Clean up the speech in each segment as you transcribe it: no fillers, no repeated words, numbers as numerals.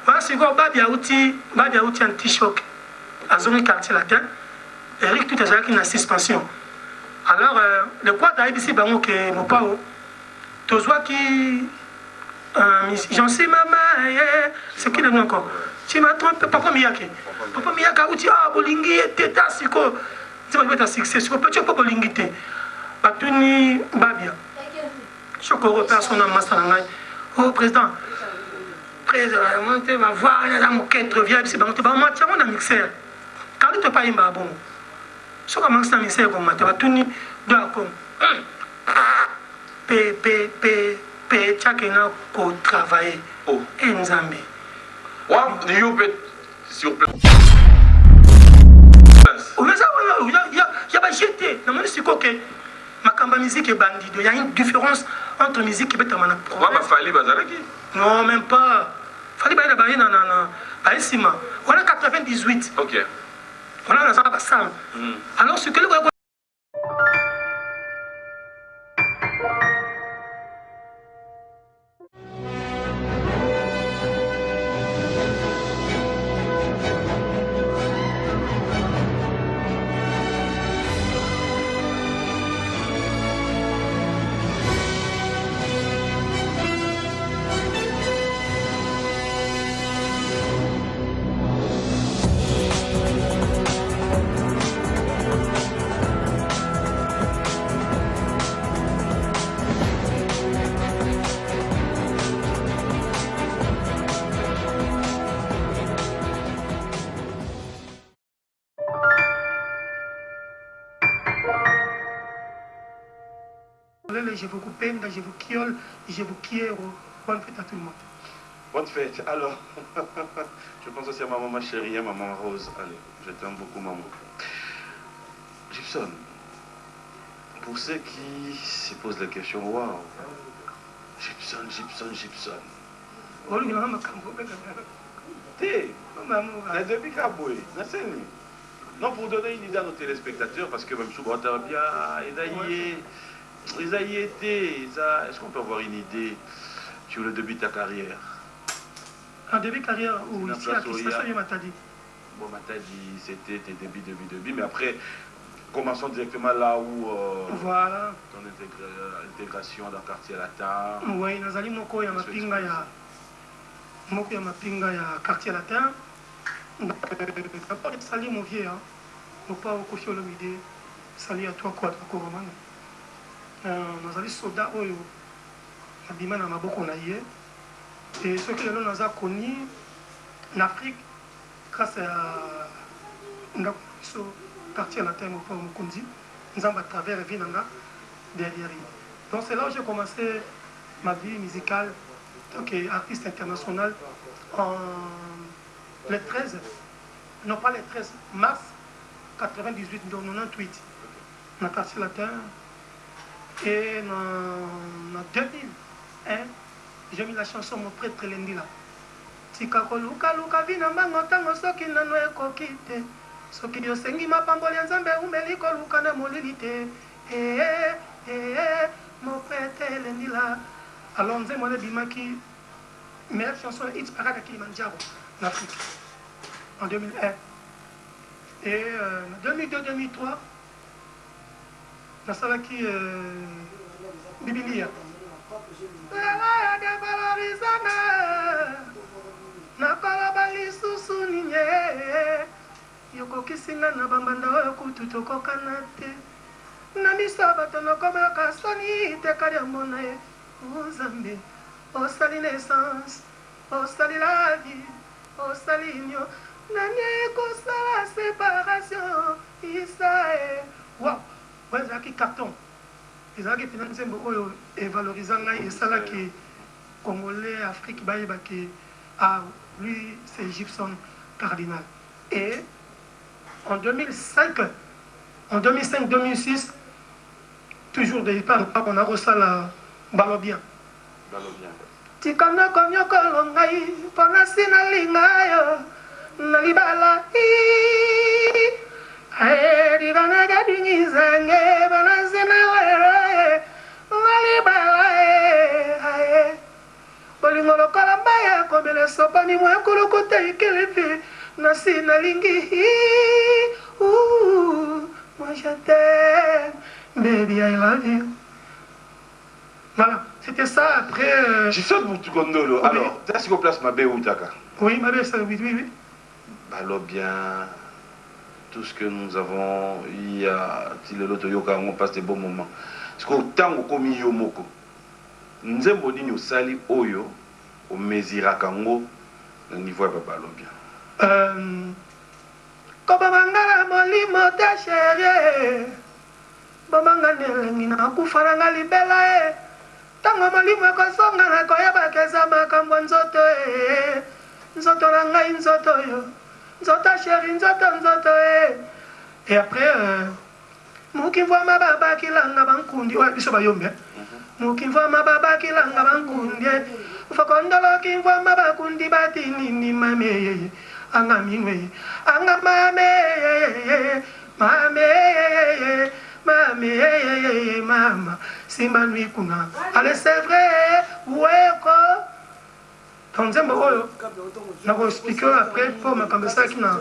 Voilà, c'est quoi, Babia outil anti-choc. À zone quartier latin. Eric, tout est déjà qui a suspension. Alors, le quoi d'ailleurs ici, bango que mon pao. Tozwa qui. J'en sais, maman, c'est qui le nom encore? Tu m'as trompé, papa Miyake. Papa Miyake, outil, ah, bolingi, teta, siko. Tu vas mettre un succès, siko, petit peu bolingi, te. Batuni, Babia. Chokoro, personne n'a master. Oh, président. Président, ma voix, la moquette revient, c'est bon, tu vas mentir, on a mixé. Quand tu pas un bon. Ce qu'on a mixé, comme tu vas tourner, d'accord. Chacun a travaillé. Oh. Nzambe. Wow, you peut sur place. Il y a pas jeté. Non, mais c'est quoi que ma musique est bandit. Il y a une différence entre musique et bête. Non, même pas. Fallait pas aller dans on a 98. Ok. On a la ça. Alors ce que le je vous coupe, je vous kiole, je vous quiero. Bonne fête à tout le monde. Bonne fête. Alors, je pense aussi à ma maman chérie, à ma maman Rose. Allez, je t'aime beaucoup, maman. Gibson, pour ceux qui se posent la question, waouh, Gibson. Oh, le grand macambo, T'es, la demi caboué, non, pour donner une idée à nos téléspectateurs, parce que même souvent, bien, ils y été. Est-ce qu'on peut avoir une idée sur le début de ta carrière? En début de carrière, où ici, à Kinshasa, Matadi. Bon, Matadi, c'était tes débuts, mais après, commençons directement là où. Voilà. Ton intégration dans le quartier latin. Oui, nous allons moko ya mapinga ya quartier latin. D'abord, salut mon vieux, hein. Nous pas au Kofi Olomide. Salut à toi, quoi, Koromano. Nous allons soldats, oyo. Abima na maboko na ye. Et ce que nous avons connu en Afrique, grâce à notre quartier latin, au Mukundi, nous avons à travers la vie derrière. Donc c'est là où j'ai commencé ma vie musicale en tant qu'artiste international en le 13, non pas le 13 mars 98, donc 98, dans le quartier latin. Et en 2001, j'ai mis la chanson Mon prêtre Lendi là. Tikako luka vina mbango tango soki nano ekokite. Soki yosengi mapamboli ya Nzambe umeli ko luka na molili te. Mon prêtre Lendi là. Alors nze mwana bimaki meilleure chanson hit parade à Kilimanjaro en Afrique en 2001. Et en 2002-2003, dans ça qui Bibilia. Yokokisinga na bambanda oyo kutu tokokana te na miso bato nakomaka soni tekali ya mona ye Nzambe osali naissance osali la vie osali union nani ekosala séparation isae wow ezalaki carton ezalaki mpena nzembo oyo evalorisa ngai esalaki congolais afrique bayebaki lui c'est Gibson Cardinal. Et en 2005-2006, toujours des pas on a reçu la Balobien. Tikana konyoko longai ponasi na lingayo na libala digana gadingi zange banasi na were na libala bolingo lokola mbaya komela sopani mwa kolokota ikelepe nasi nalingi moi je t'aime baby I love you. Voilà, c'était ça après. Je saute pour tout condolo. Oui. Alors, tu as ce qu'on place ma bé ou taka? Oui, ma bé, ça, oui, oui, oui. Alors bien, tout ce que nous avons, il y a, si le loto yoka, on passe des bons moments. Parce qu'au temps où comme yo moko, nous avons dit nous sali oyo, au mesira kango, le niveau est pas bien. Koba mangala molimo ta chérie, bomanga nelengi na kufana libela tango molimo ekosonga na koyeba keza makambo nzoto nzoto na ngai nzoto yo nzoto chérie nzoto et après mukimvwa mababa kilanga bankundi wa biso bayombe mukimvwa mababa kilanga bankundi ufakondolo kimvwa mabakundi batinini mame anga minwe anga mame mama simba nui kuna allez c'est vrai weko tonzembo oyo nako expliquer après pour makambo ça qui na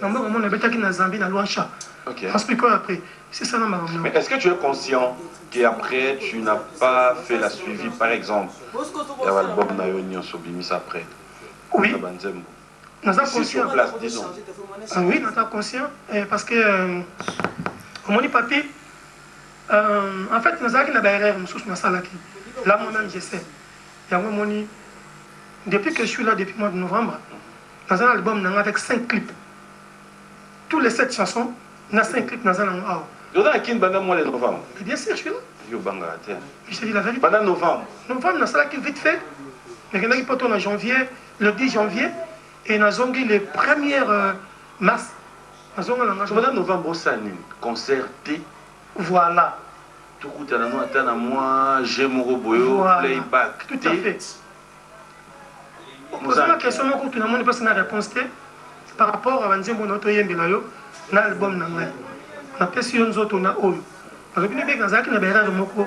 nambo mona beta qui na Zambie na Luancha. OK. Expliquer après. C'est ça non maman. Mais est-ce que tu es conscient qu'après tu n'as pas fait la suivi par exemple il y a l'album na yo nyonso bimisa après? Oui. Nous sommes conscients. Place, disons. Oui, nous sommes conscients parce que mon papi en fait nous avons une erreur là moi-même je sais. Depuis que je suis là depuis le mois de novembre, nous avons un album avec 5 clips. Tous les 7 chansons, nous avons 5 clips dans un album. Tu as qui pendant le mois de novembre? Bien sûr, je suis là. Je te dis la vérité. Pendant novembre. Novembre, nous avons vite fait. Mais il y a en janvier, le 10 janvier, et nous avons le 1er mars. Pendant novembre, ça a un concert. Voilà. Tout le monde a moi, j'ai mon robot, playback. Tout à fait. Pour la question que tu as pas réponse par rapport à Vanzembo Noto Yembelayo, l'album Nangai. On a perçu un autre na oyo. Parce que nous avons une erreur de moko,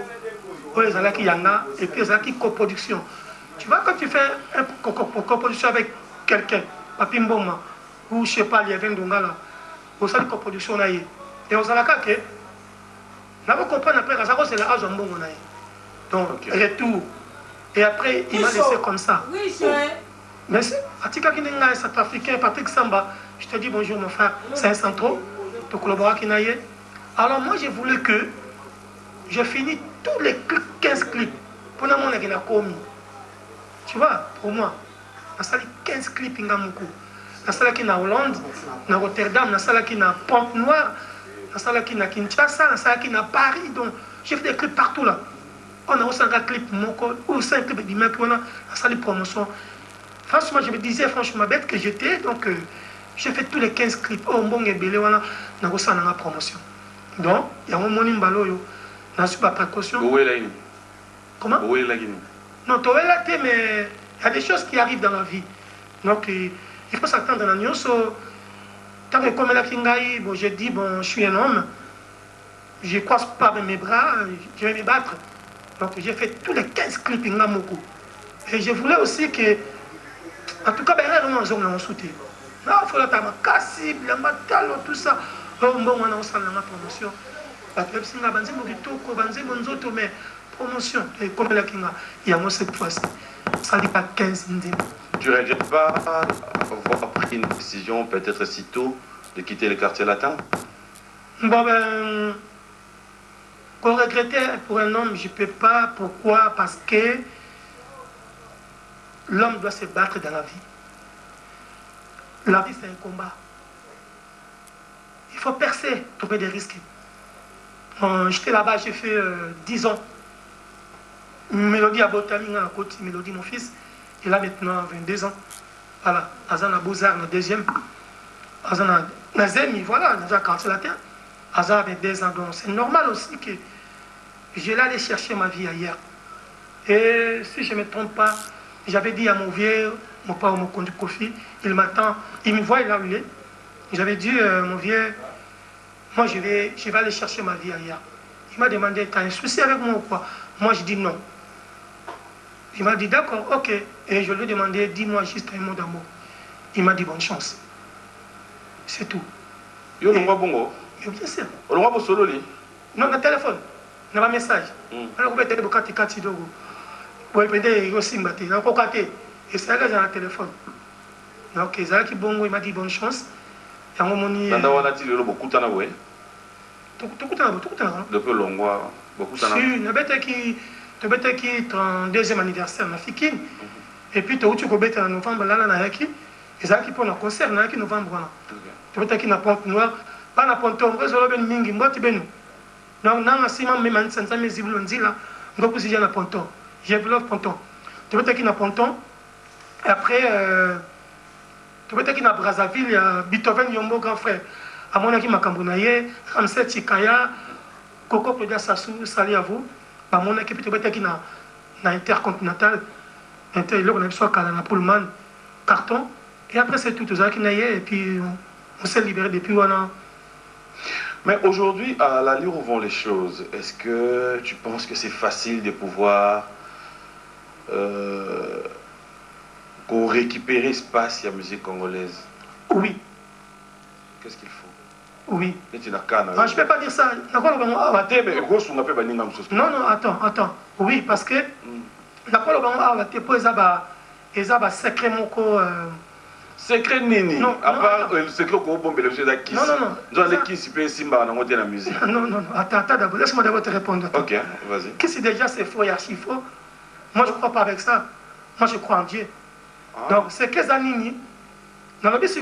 qui yanga et puis qui coproduction. Tu vois quand tu fais une coproduction avec quelqu'un, Papi Mboma ou je sais pas, il y avait un dongala, au sein de coproduction na et on s'en a que là vous comprenez après que c'est l'âge en bon on a. Donc retour. Et après il m'a laissé comme ça. Oui, c'est. Merci. Atika Kinenga, cet Africain, Patrick Samba, je te dis bonjour mon frère, c'est un centro, pour collaborer avec Kinaye. Alors moi j'ai voulu que je finis tous les 15 clips pour mon commis. Tu vois, pour moi, je sali 15 clips Ingamuku. Je sali qui na Hollande, na Rotterdam, je sali qui na Pointe-Noire, je sali qui na Kinshasa, je sali qui na Paris. Donc j'ai fait des clips partout là. On a aussi un clip Moko, ou 5 clips du mec, on a sali promotion. Franchement, je me disais franchement bête que j'étais, donc j'ai fait tous les 15 clips. Oh, bon, et belé, voilà, on a la promotion. Donc, il y a un moment où on a su la précaution. Où est la Guinée? Comment? Où est la Guinée? Non, tu es là, mais il y a des choses qui arrivent dans la vie. Donc, il faut s'attendre à la nuance. Tant que comme la Kingaï, bon, j'ai dit, bon, je suis un homme, je ne croise pas mes bras, je vais me battre. Donc, j'ai fait tous les 15 clips in Namoko. Et je voulais aussi que. En tout cas, on a soutenu. Non, il faut la casser, tout ça. On a la promotion. Mais promotion, comme la Kinga, il y a cette fois-ci. Ça n'est pas 15 indiens. Tu ne regrettes pas avoir pris une décision, peut-être si tôt, de quitter le quartier latin? Bon, ben. Pour regretter pour un homme, je ne peux pas. Pourquoi? Parce que. L'homme doit se battre dans la vie. La vie, c'est un combat. Il faut percer, trouver des risques. J'étais là-bas, j'ai fait 10 ans. Mélodie à Botami, à côté, Mélodie, mon fils. Il a maintenant 22 ans. Voilà. Azan a Beaux-Arts, le deuxième. Azan a Nazemi, voilà, il a quartier latin. Azan a 22 ans. Donc c'est normal aussi que je l'allais chercher ma vie ailleurs. Et si je ne me trompe pas, j'avais dit à mon vieux, mon père, mon conduit Kofi, il m'attend, il me voit là où il est. J'avais dit, mon vieux, moi je vais aller chercher ma vie ailleurs. Il m'a demandé, tu as un souci avec moi ou quoi? Moi je dis non. Il m'a dit d'accord, ok. Et je lui ai demandé, dis-moi juste un mot d'amour. Il m'a dit bonne chance. C'est tout. Yo le bongo. Bien sûr. On le voit solo li. Non, le téléphone. On a un message. Alors, vous êtes beaucoup de kati dogo. Vous pouvez aussi mbaté. Donc, on a et c'est là que j'ai un téléphone. Donc, il qui bongo, il m'a dit bonne chance. Et on m'a dit. Nanda wana ti le beaucoup tana ouais. Tout le Depuis longwa beaucoup tana. Si, ne bête qui 32e anniversaire na fikine. Et puis, tu as en novembre là na yaki. Et ça qui pour un concert na yaki novembre. Tu bête qui na Pont Noir. Pas na Ponton, réseau ben mingi, mboti benu. Donc, na sima même sans mes ziblon là, ngo kusi na Ponton. J'ai vu Ponton. Tu bête qui na Ponton. Après tu bête qui na Brazzaville, Beethoven Yombo grand frère. À mon aki makambunaye, Ramset Chikaya, Coco Claudia Sassou, salut à vous. Bah mon équipe tu bête qui na intercontinental, on a soit Kalana Pullman, carton. Et après c'est tout ça qui naïe et puis on s'est libéré depuis un an. Mais aujourd'hui, à l'allure où vont les choses, est-ce que tu penses que c'est facile de pouvoir récupérer espace à la musique congolaise? Oui. Qu'est-ce qu'il faut? Oui. Je ne peux pas dire ça. Non, non, attends. Oui, parce que secret secret nini? Non, à part le secret qu'on bombe le jeu d'acquis. Non. Qui s'y peut simba dans la musique. Non, attends d'abord, laisse-moi d'abord te répondre. Ok, vas-y. Qu'est-ce que déjà c'est faux et archi faux? Moi je ne crois pas avec ça. Moi je crois en Dieu. Donc c'est que Zanini, dans le bis,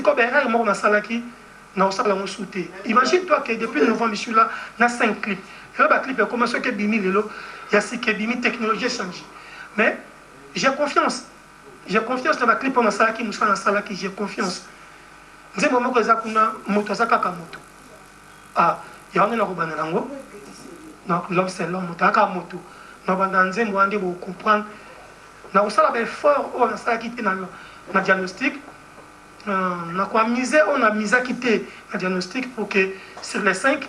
imagine-toi que depuis novembre, je suis là, il y a 5 clips. Il y a un clip, comment ce que Bimi Lelo, il y a 6 clips, Bimi technologie changée. Mais j'ai confiance. J'ai confiance dans la clip pour Masalaki, nous sommes dans Salaki, j'ai confiance. Nous avons un moment que nous avons moto. Ah, il y a un Robanango. Donc l'homme c'est l'homme, moto. Nous avons un Zembo, vous comprendre. Nous avons un effort, on a ça qui était dans le diagnostic. On a misé à quitter le diagnostic pour que sur les 5,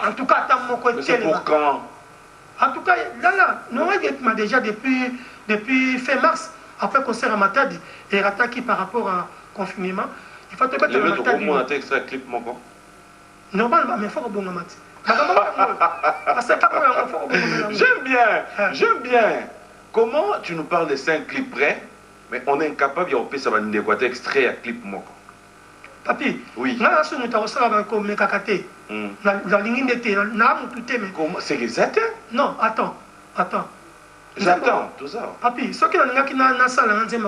en tout cas, tant mon côté. C'est pour quand? En tout cas, là, nous avons déjà depuis fin mars, après concert à Matadi, et Rataki par rapport à confinement. Il faut te mettre le mettre au moins un texte clip mon corps. Normalement, mais il faut que bon Matadi. J'aime bien. Comment tu nous parles de 5 clips près, mais on est incapable de faire ça dans extrait à clip mon corps? Papi, oui. C'est exact? Non, attends. J'attends tout ça. Papi, ce qui est dans la salle, c'est que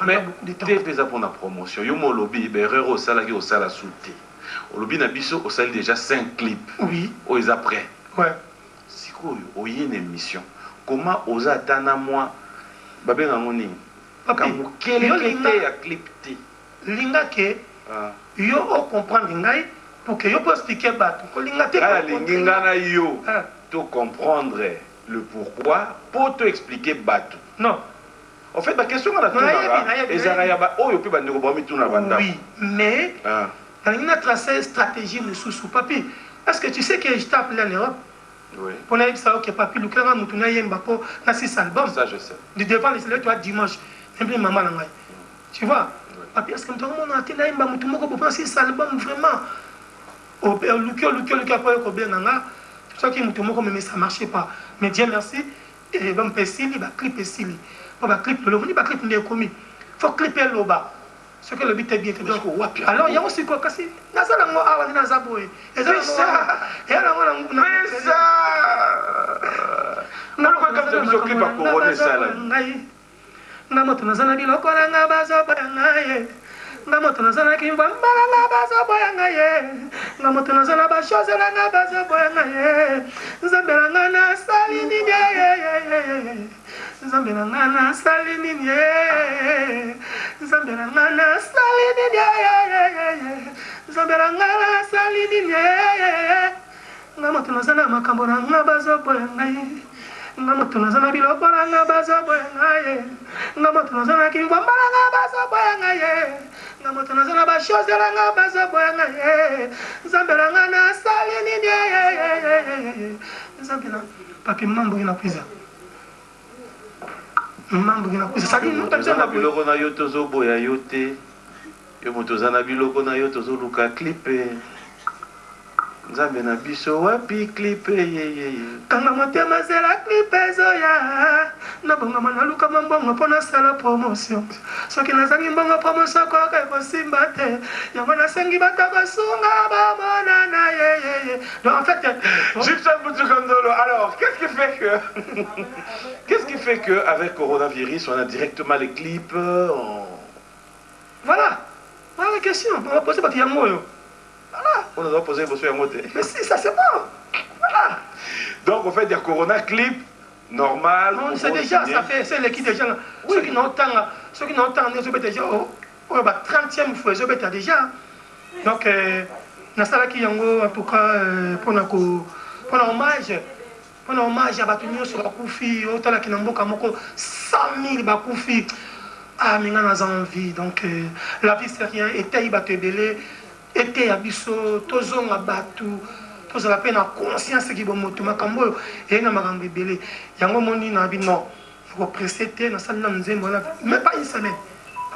mais tu es déjà pour la promotion. Il y a un lobby, il y a un salaire au salaire souté. Au lobby, au salaire déjà 5 clips. Oui. Où ils après. Ouais. Si vous avez une émission, comment vous attendez à moi? Babé Ramoni. Papi, quel est la clip? Linga ke, yo comprendre ngai pour que yo puisse expliquer bateau. Tu comprendre le pourquoi pour te expliquer bateau. Non. En fait, la question est oui, mais on a tracé une stratégie de sous papi. Est-ce que tu sais que je t'ai appelé en Europe? Oui. Pour dire que papi, le clan Moutouna Yembapo, dans 6 albums. Ça, je sais. De devant les élèves, tu vois, dimanche. Même maman, tu vois? Papi, est-ce que tout le monde a été là, Moutouna pour prendre 6 albums vraiment? Au Lukia, tout ça qui Moutouna, mais ça ne marchait pas. Mais Dieu merci, et bon, Pessili, clip Pessili. Clip le monde, clip n'est commis. Il faut clipper le bas. Ce que le but est bien. Alors, il y a aussi quoi? C'est ça. ye nga moto nazana ki mbambala nga bazo boya nga ye nga moto nazana ba chose la nga bazo boya nga ye nzambela nga na sali nini ye nzambela papi mambo ina pizza mambo ina pizza sali no pizza na biloko na yo tozo boya yo te yo moto zana biloko na yo tozo luka clip nzambe na biso wapi clip ye kanga motema zela clip ezoya na bonga mana luka mbongo pona sala promotion soki nazangi mbongo promotion ko ka simba te yango nasengi bataka sunga ba mona na ye donc en fait Gibson Butukandolo, alors qu'est-ce qui fait que avec coronavirus on a directement les clips voilà la question on va poser pas yango yo. Voilà. On doit poser vos soins à monter. Mais si, ça c'est bon. Voilà. Donc on fait des Corona clips normal. Non, c'est déjà, ça fait, c'est l'équipe déjà. Oui. Ceux qui n'ont autant, ils ont déjà, 30e fois, ils ont déjà. Donc, Nasala Kiyango, en tout cas, pour hommage à Batunio sur la Koufi, autant qui n'a pas 100 000 Bakoufi. Ah, mais on a envie. Donc, la vie, c'est rien. Et taï batebele. Été abisso tozonga batu tozala pe na conscience ki bomoto makambo et na makambo belé yango moni na bi non ko précéder na sala nzembo na même pas une semaine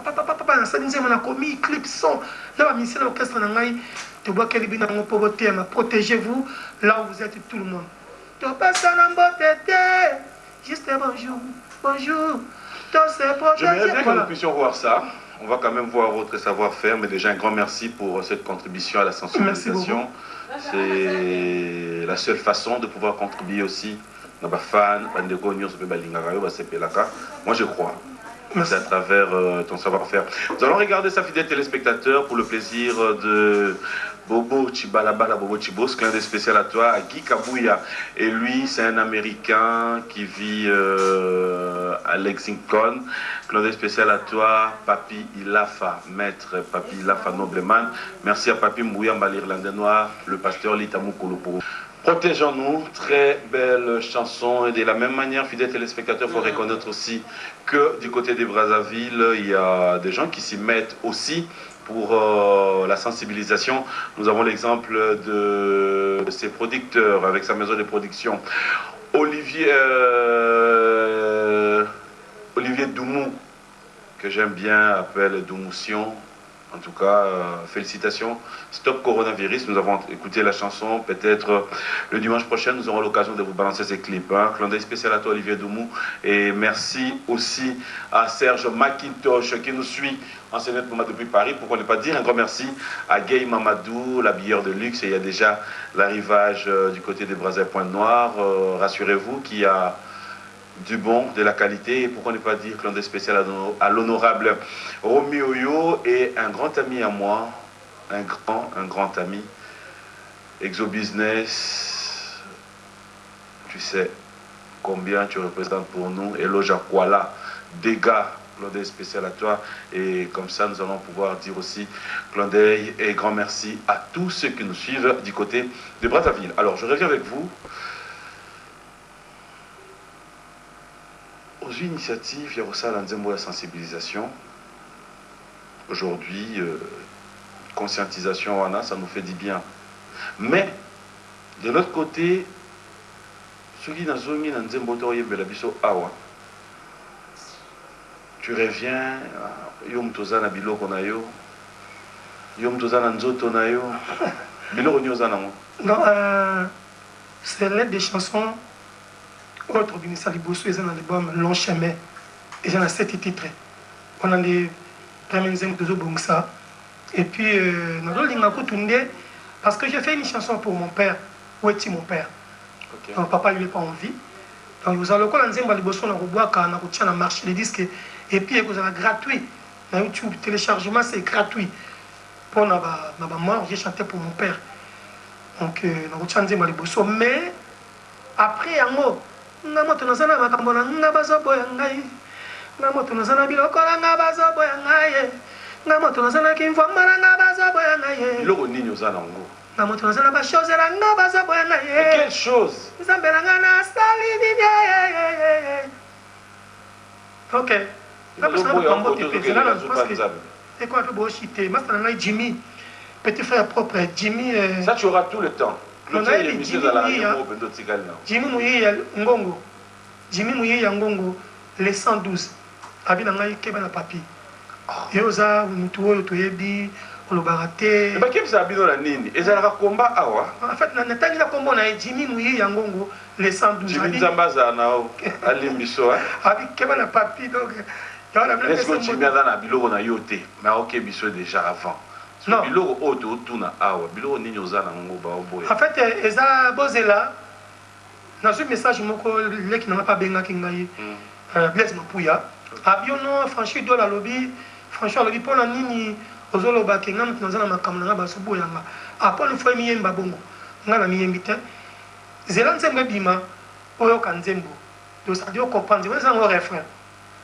papa na sala nzembo na komi clip son là ba mission orchestre na ngai to bois keli bina ngo poboté ma protégez-vous là où vous êtes tout le monde to passa na mbotete juste bonjour to se protéger. J'aimerais bien que nous puissions voir ça. On va quand même voir votre savoir-faire, mais déjà un grand merci pour cette contribution à la sensibilisation. C'est la seule façon de pouvoir contribuer aussi dans les fans, moi je crois. C'est à travers ton savoir-faire. Nous allons regarder ça, fidèles téléspectateurs, pour le plaisir de Bobo Chibalabala, Bobo Chibos, clin d'œil spécial à toi, à Guy Kabouya. Et lui, c'est un Américain qui vit à Lexington. Clin d'œil spécial à toi, Papi Ilafa, maître Papi Ilafa Nobleman. Merci à Papi Mbouyamba, l'Irlandais noir, le pasteur Litamou Kolopo. Protégeons-nous, très belle chanson. Et de la même manière, fidèles téléspectateurs, il faut reconnaître aussi que du côté des Brazzaville, il y a des gens qui s'y mettent aussi pour la sensibilisation. Nous avons l'exemple de ses producteurs avec sa maison de production. Olivier Doumou, que j'aime bien, appelle Doumoution. En tout cas, félicitations. Stop Coronavirus, nous avons écouté la chanson. Peut-être le dimanche prochain, nous aurons l'occasion de vous balancer ces clips. Clin d'œil spécial à toi, Olivier Doumou. Et merci aussi à Serge McIntosh qui nous suit en Sénat depuis Paris. Pourquoi ne pas dire un grand merci à Gay Mamadou, l'habilleur de luxe. Et il y a déjà l'arrivage du côté des Brazzaville Pointe-Noire. Rassurez-vous qu'il y a du bon, de la qualité, et pourquoi ne pas dire clin d'œil spécial à l'honorable Romy Oyo et un grand ami à moi, un grand ami, Exo Business, tu sais combien tu représentes pour nous, Hello Jakwala, dégâts, clin d'œil spécial à toi, et comme ça nous allons pouvoir dire aussi clin d'œil et grand merci à tous ceux qui nous suivent du côté de Brazzaville. Alors je reviens avec vous. Aux initiatives, il y a aussi la sensibilisation. Aujourd'hui, conscientisation, ça nous fait du bien. Mais, de l'autre côté, tu reviens, yom tozana biloko na yo, yom tozana nzoto na yo, biloko nyozana mo. Non, c'est l'aide des chansons. Autre Binissa Liboso, ils ont l'album Long Chemin. Ils ont 7 titres. On a les premiers exemples de Zobongsa. Et puis, parce que j'ai fait une chanson pour mon père. Où est-il mon père? Okay. Donc, papa, il n'est pas en vie. Donc, vous allez voir Nzemba Liboso, on a marché les disques. Et puis, vous avez gratuit. Dans YouTube, le téléchargement, c'est gratuit. Pour ma mort, j'ai chanté pour mon père. Donc, on a Nzemba Liboso. Mais, après, en haut, ngamoto nazana makambona ngabazo boya ngai ngamoto nazana bilokola ngabazo boya ngai ngamoto nazana kimvamara ngabazo boya ngai biloko nini ozana ngo ngamoto nazana ba chose la ngabazo boya ngai quelle chose nzambela ngana sali nini Ok. Là, je et quoi, Jimmy, petit frère propre, Jimmy. Ça, tu auras tout le temps. Jimmy Mouye Ngongo. Jimmy Mouye Ngongo, les 112. Abi Nangai Keba Papi. Yoza, Mutuo, Toyebi, Olobarate. Mais qui ça bino la nini? Et ça va combat awa. En fait, na natani la combat na Jimmy Mouye Ngongo, les 112. Jimmy Zambaza nao, Alimbiso. Abi Keba na Papi donc. Est-ce que tu viens dans la biloko na yote? Mais ok, biso déjà avant. Non. Biloko auto tuna awa, biloko nini ozana ngo ba oboya. En fait, eza bozela. Dans ce message moko le qui n'a pas benga kingai. Blaise Mapouya. Abiono franchi do la lobby, franchi lobby pour la nini ozolo ba kinga mtino na makamna nga ba suboyanga. Apo le fois miyemba bongo. Nga na miyembite. Zela nzembe bima oyo kanzembo. Donc ça doit comprendre, c'est un refrain.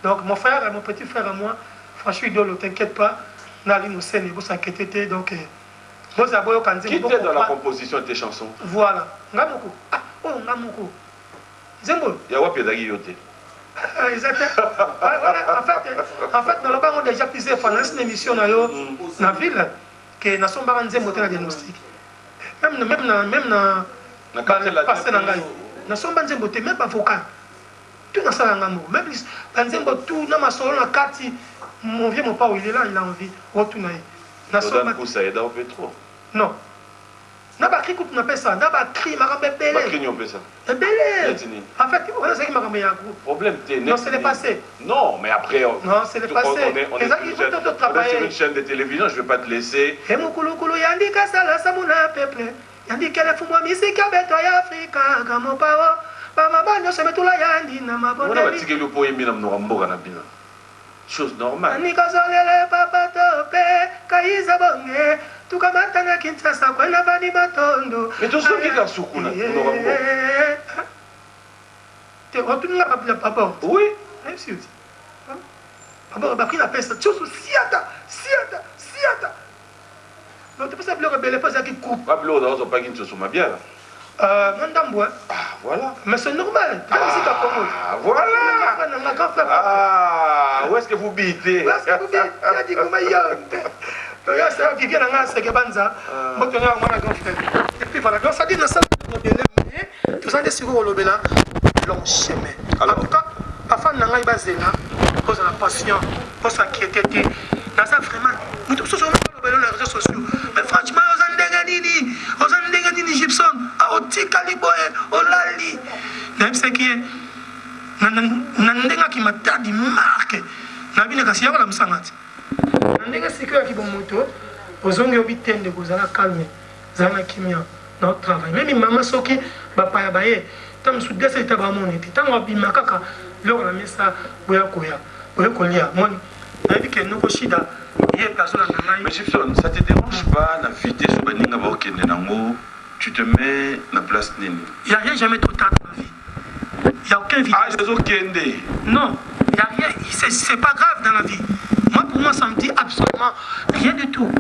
Donc mon frère et mon petit frère à moi, franchement, idole, t'inquiète pas, n'allez nous scènes, vous s'inquiétez, donc vous avez quand qui t'aide dans la composition de tes chansons? Voilà, Ngamoko. Ah, oh Ngamoko. Zembo. Yawa Pedagi Yote. Exactement. En fait, dans le bas, on a déjà plusieurs fois dans une émission dans la ville, que nous sommes en Zembo dans le diagnostic. Même dans le passé, nous sommes en Zembo, même pas vocal. Tout dans ça, même Banzembo, tout dans ma solo, la carte, mon vieux, mon père, il est là, il a envie. Retourner. Non. N'a pas crié, qu'on appelle ça. N'a pas crié, m'a rappelé belé. Pas crié, on fait ça. Belé. En fait, on sait qu'il m'a rappelé un groupe. Problème, non, c'est le passé. Non, mais après. Non, c'est le passé. On est sur une chaîne de télévision, je ne vais pas te laisser. Et mon koulou, yandi kasala, samuna peuple. Yandi kele fumwa misika beto ya Afrika, gamo pawo. Chose normale. Mais tout ce qui est soukuna, oui. Voilà. Mais c'est normal. Ah, voilà. Ah, où est-ce que vous bitez? Où est-ce que vous bitez? Il a dit comment il y a. C'est Viviane Angas qui banza. Et puis voilà, donc ça dit dans ça, tout ça, c'est sur le bela, long chemin. En tout cas, parfois, on a un basé là, cause de la passion, pour s'inquiéter. Dans ça, vraiment, nous tous sur les réseaux sociaux. Mais franchement, aux Andengani, Gibson, au Tikaliboe, au Lali. Même ce qui est. Nandenga qui m'a dit marque. Nabine Kassia, la Msangat. Nandenga, c'est que qui bon moto. Aux ongles obitènes de Gozala calme. Zana Kimia, notre travail. Même maman Soki, Papa Yabaye, tant que soudain c'est tabamoné. Tant que Bimakaka, l'or la messa, Boyakoya, Boyakolia, Mon. Mais Gibson, ça te dérange pas la vitesse où tu te mets la place Nini? Il n'y a rien jamais trop tard dans la vie. Il n'y a aucun vitesse. Ah, je suis non, il n'y a rien. C'est pas grave dans la vie. Moi, pour moi, ça me dit absolument rien du tout.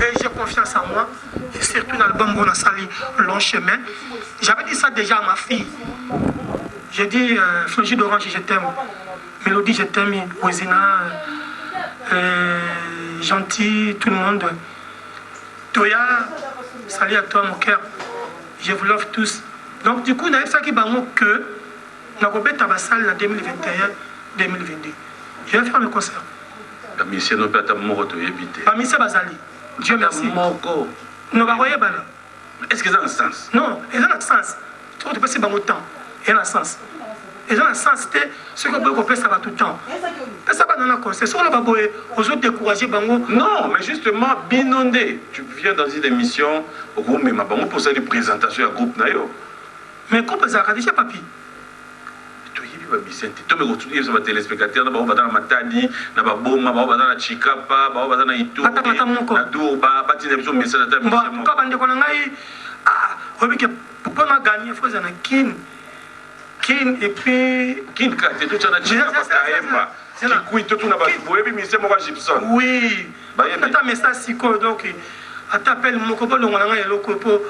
Et j'ai confiance en moi, et surtout dans l'album où on a sali long chemin. J'avais dit ça déjà à ma fille. J'ai dit, Flégie d'Orange, je t'aime. Mélodie, je t'aime. Wezina, gentil, tout le monde. Toya, salut à toi, mon cœur. Je vous love tous. Donc, du coup, on a fait ça qui m'a que on a fait la salle en 2021-2022. Je vais faire le concert. La mission ne peut pas mourir. La mission Bazali. Dieu merci. Non, bah, voyez, bah, est-ce que ça a un sens? Non, il y a un sens. Tu vois, tu passes par mon temps. Il y a un sens. Il y a un sens, c'était ce que vous pouvez faire tout le temps. Ça va dans la concert. Sur le baboé, aux autres décourager, bango. Non, mais justement, binondé. Tu viens dans une émission, au groupe, mais ma bango pour ça, des présentations à groupe, nayo. Mais groupe, ça a déjà papi. Tu me retrouves les téléspectateurs, dans la Matadi, dans la Boma, dans la Chikapa, dans la Itu, dans la Dourba, dans la message de la Bon, quand on dit ah, on dit que pour pas gagner, il faut un kin. Kin et puis. Kin, tu as dit oui, c'est un message psycho, donc atapel moko bolongo nanga eloko po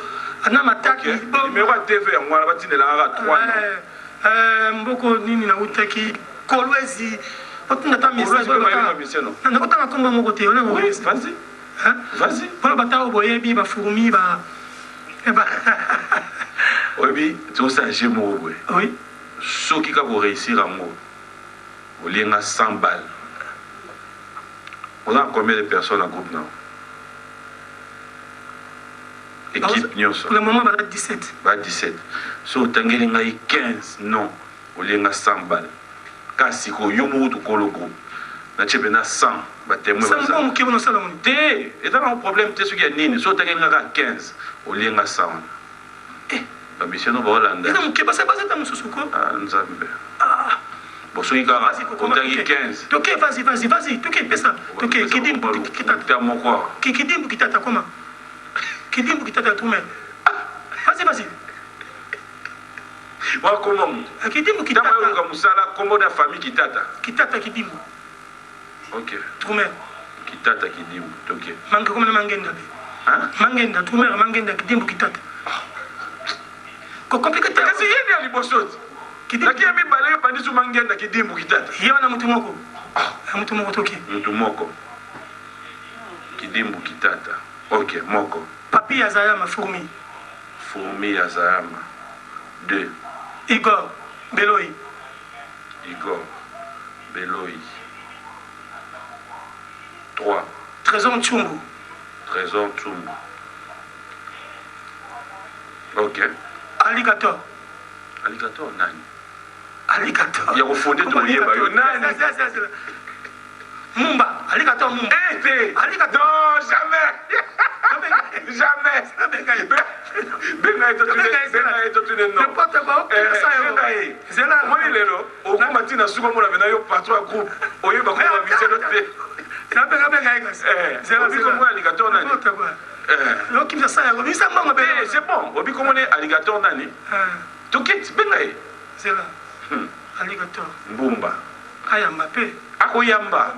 ana mataki numéro ya TV yango wana batindelanga 3 mboko nini na utaki kolwezi otinda ta message na kotanga komba moko te ona vas-y vas-y pona batao boyebi ba fourmi ba oyebi tosage moko boye oui soki ka ko réussir yango olinga 100 balles on a combien de personnes en groupe non équipe nyonso pour le moment ba 17 ba 17 so tangeli ngai 15 non olinga 100 balles kasi ko yo mo to kolo groupe na chebe na 100 ba témoin ba ça mo kibo no sala mo te et dans un problème te soki ya nini so tangeli ngai 15 olinga 100 la mission no ba Hollande ça mo kibo ça basa ta mususuko nzambe bon soki kaka otangi 15 toke vas-y toke pesa toke kidimbu kitata mo quoi kidimbu kitata comment kidimbu kitata tume vas-y wa comment kidimbu kitata tama yo musala kombo da famille kitata kidimbu ok tume kitata kidimbu toke manga komana mangenda be mangenda tume mangenda kidimbu kitata ko compliqué ta kasi yende ali bosoti kidimbu mi bale yo pandi su mangenda kidimbu kitata yewa na mutu moko toke mutu moko kidimbu kitata ok moko papi ya zayama fourmi ya zayama 2 Igor Beloyi 3 Trésor Nchumbu ok Alligator nani Alligator ya kufondé to yeba yo nani Mumba Alligator Mumba Alligator non jamais benga eto tune non n'importe quoi zela moi lelo okoma tina suko mona bena yo patron ya groupe oyeba ko na viselo te zela biko moi alligator nani yo kimsa sa yo bisa mama be c'est bon obiko mone alligator nani toket benga zela alligator mbumba ayamba pe akoyamba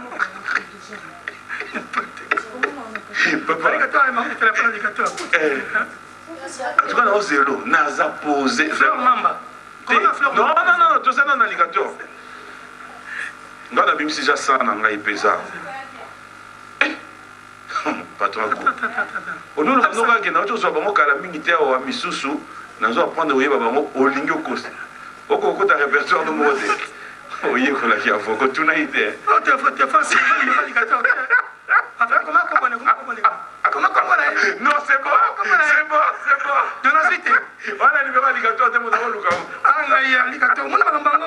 papa alligator ayamba téléphone alligator en tout cas na zéro naza posé fleur mamba non tout ça dans alligator ngana bimisi ja sana ngai pesa patron onolo banoka ke na oto so bango kala mingi te wa misusu nazo apprendre oyeba bango olingi okosa okokota répertoire no mode oyekola ki avoko tuna ite te face alligator non c'est bon de la suite wana ni baba alligator te mo na luka anga ya alligator mona bango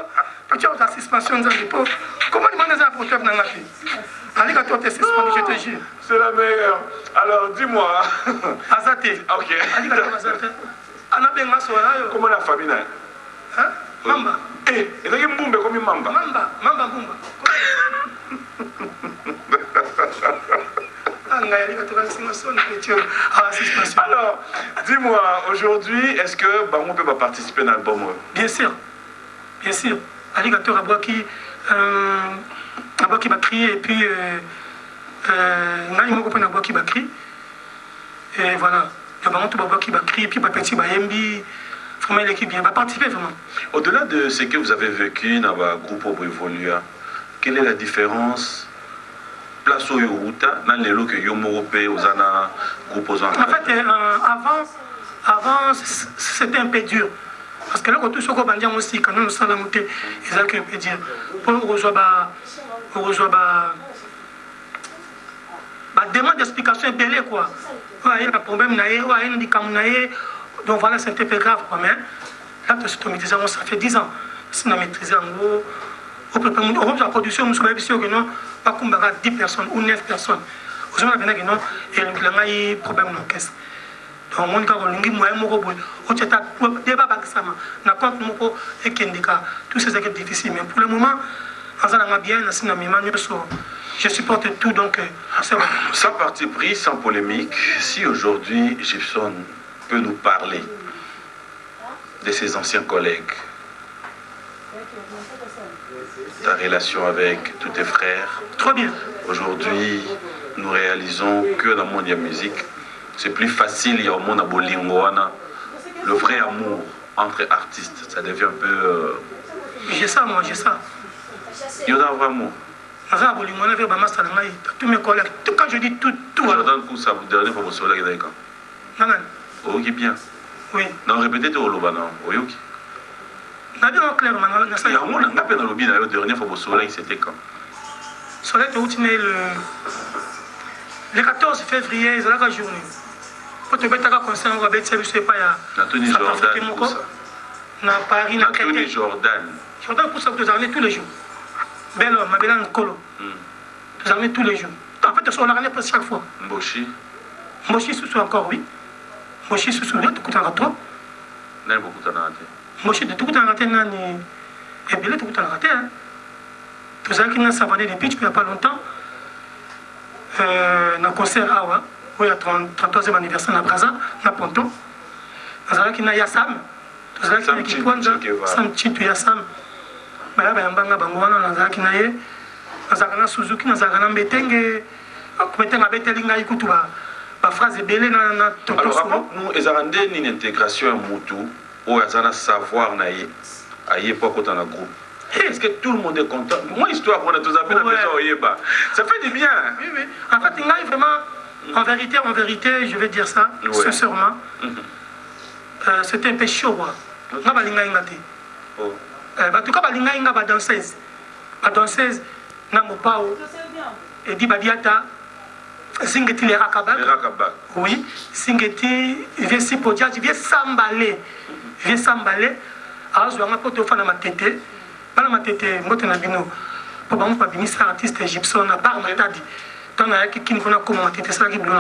tu as ta suspension nzambe po comment demander ça pour toi na ngati alligator te suspendu je te jure c'est la meilleure alors dis-moi azate ok alligator azate ana benga sola yo comment la famille na mamba ezaki mbumbe komi mamba mbumba alors dis-moi aujourd'hui est-ce que Bango peut participer à l'album? Bien sûr alligator abwaki bakri et puis ngai moko pona abwaki bakri et voilà le Bango to abwaki bakri et puis petit bayembi vraiment l'équipe bien va participer vraiment. Au-delà de ce que vous avez vécu dans le groupe Evolua, quelle est la différence place au Yoruta dans les lots que Yomorope aux ana groupe aux en fait avant c'était un peu dur parce que là quand tout ce qu'on bandit aussi quand nous sommes montés ils ont un peu dur pour rejoindre demande d'explication belé quoi il y a un problème naé il y a un handicap naé donc voilà c'est un peu grave quoi mais là ça fait 10 ans si on a maîtrisé en gros on peut la production nous sommes sûr que non pas comme 10 personnes ou 9 personnes aujourd'hui on a que non et il problème d'orchestre donc mon gars on moyen moko boy on t'a débat bakisama na compte moko et kendika tous ces équipes difficiles mais pour le moment en allant bien na memano so je supporte tout donc c'est bon. Sans parti pris, sans polémique, si aujourd'hui Gibson peut nous parler de ses anciens collègues, ta relation avec tous tes frères. Trop bien. Aujourd'hui, nous réalisons que dans le monde de la musique, c'est plus facile, il y a au monde à Bolingoana. Le vrai amour entre artistes, ça devient un peu... J'ai ça, moi, j'ai ça. Il y a un vrai amour. Tous mes collègues, quand je dis tout. Jordan Koussa, vous dernier fois, vous soleil d'ailleurs. Non. Ok, bien. Oui. Non, répétez tout au Lobana. Oyoki. Il y a un clair, il y a un monde, on a peine dans le bien, la dernière fois, vous soleil, c'était quand? Soleil, le 14 février, c'est la journée. Pour te mettre à concert, on va mettre ça, je sais pas, il y a. Tony Jordan, na Paris, na Créteil. Tony Jordan. Jordan, pour ça, vous armez tous les jours. Bel homme, ma belle Nicolo. Vous armez tous les jours. En fait, on l'armée presque chaque fois. Mboshi. Mboshi sous encore, oui. Mboshi sous là, tout à trop. N'a beaucoup de raté. Mboshi de tout à raté, nani. Et bien, tout à raté. Tout ça qui n'a savonné des pitchs, il n'y a pas longtemps. Dans le concert Awa, où il y a 33e anniversaire à Braza, à Ponton. Dans la qui n'a Yassam. Tout ça qui n'a qui pointe, Sam Chitu Yassam. Mais là, il y a un banga bangoana, dans la qui n'a yé. Dans la Suzuki, dans la Mbetenge. Mbetenge, Betelinga, écoute, ma phrase est belle dans ton alors, nous, ils ont une intégration à Moutou, où ils ont un savoir naïe, à l'époque dans le groupe. Est-ce que tout le monde est content? Moi, histoire, on a tous appelé la maison au Yéba. Ça fait du bien. Oui. En fait, il y a vraiment, en vérité, je vais dire ça, sincèrement. C'était un peu chaud. En tout cas, il y a danseuse. La danseuse, Namopao, et Dibadiata, Singeti les Rakabak. Oui, Singeti, vient si podia, vient s'emballer. Alors, je vais rapporter au fond de ma tête. Dans ma tête, moi, je suis pour moi, je suis artiste égyptien, à part Matadi. Dans la qui ne connaît pas comment ma tête, c'est ça qui est bleu.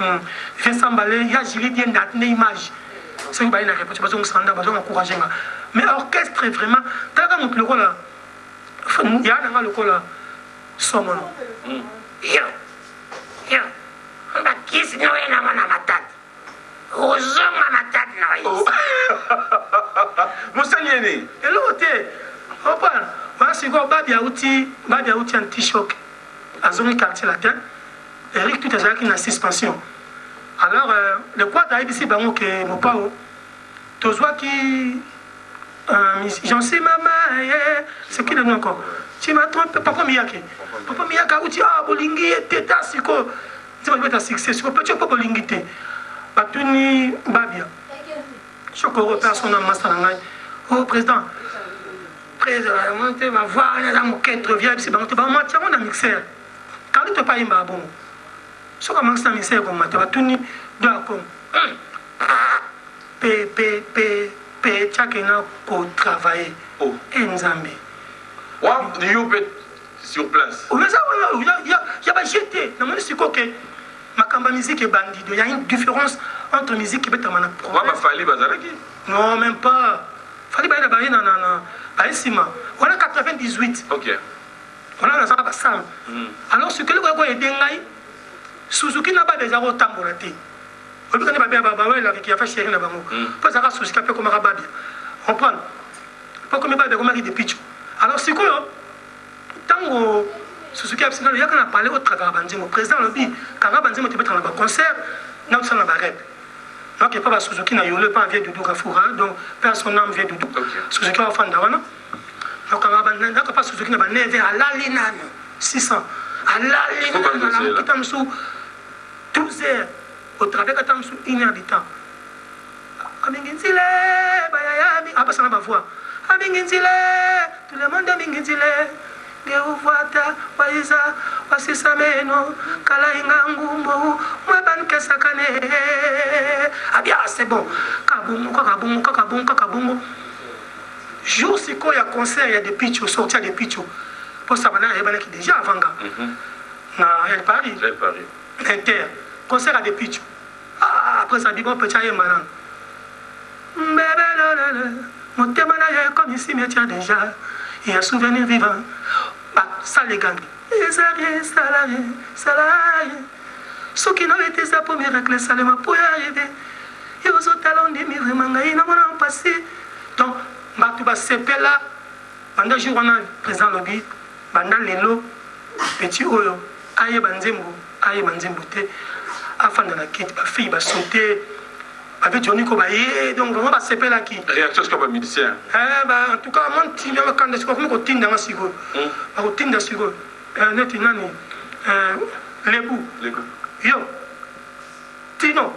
Je vais s'emballer, il y a Gilles Dien une image. C'est une réponse, parce qu'on s'en a besoin d'encourager. Mais l'orchestre est vraiment. T'as vu le rôle là? Il y a un rôle là. Somon. On va qui se noie dans ma tête. Roson ma tête, non. Moussalieni. Et l'autre, voilà, c'est quoi, Babi Aouti en t-shirt, à zone quartier latin, Eric tout est qui est en suspension. Alors, le quoi d'ailleurs ici, que mon pao, tu vois qui, j'en sais maman, c'est qui le nom encore? Tu m'as trompé, Papa Miyake, Outi, Bolingi, Teta, Siko, tu vas mettre un succès, Siko, petit peu Bolingi, Batuni, Babia. Je repère son nom, Mastanangai. Oh, président, on va voir, il y a mon quête, viens, c'est bon, on a mixé. Quand tu n'as pas eu un bon, si on commence à mixer comme ça, tu vas tout comme chacun pour travailler. Oh, Nzambe. Wow, you peut sur place. Mais ça, il y a pas jeté. Non, mais c'est quoi que ma musique est bandit. Il y a une différence entre musique et bétamana. Non, même pas. Fali ba ina na esima. On a 98. OK. On a ça pas ça. Alors ce que le gars est dengai Suzuki n'a pas déjà au tambourati. On peut pas bien baba ouais avec qui a fait chéri na bango. Pas ça Suzuki a fait comme Rababi. On prend. Pas comme ba de comme de pitch. Alors c'est quoi tango Suzuki a fait il y a qu'on a parlé au travers Banzimo président lobby quand Banzimo te mettre dans un concert non ça na ba rap. Donc, il n'y a pas Suzuki, il n'y a pas vieux Doudou Gafoura, donc personne n'a vieux Doudou. Suzuki a fait un donc, il n'y a pas Suzuki, il y a à l'Alinan, 600. À l'Alinan, il y a 12 heures, au travers de 1 heure du temps. Amingintile, ah, ça n'a pas voix. Amingintile, tout le monde amingintile. Geuvata, Waiza, Wasisameno, Kalaingangumbo, Mwabankesakane. Ah bien, c'est bon. Kabungo. Jour si il y a concert, il y a des pitchs, sortir des pitchs. Pour ça, il y a qui déjà avant. Elle Paris. Inter. Concert à des pitchs. Ah, après ça, dit bon, petit aïe malin. Mon témoignage est comme ici, mais tiens déjà. Il y a un souvenir vivant. Bah, ça les gagne. Salarié. Ceux qui n'ont été ça pour miracle, ça les m'a pour y arriver. Et aux autres talents des miracles, ils n'ont pas passé. Donc, bah, tu vas se faire là. Pendant le jour, on a présent lobby. Pendant les lots, petit oyo. Aïe, banzembo. afin de la quitte, ma fille va sauter, avec Johnny Kobaye, donc vraiment, va s'épeler là qui. Réaction comme un musicien. En tout cas, mon team, quand je suis comme un team dans la sigo, un team dans la sigo, net inani, l'ébout, yo, Tino,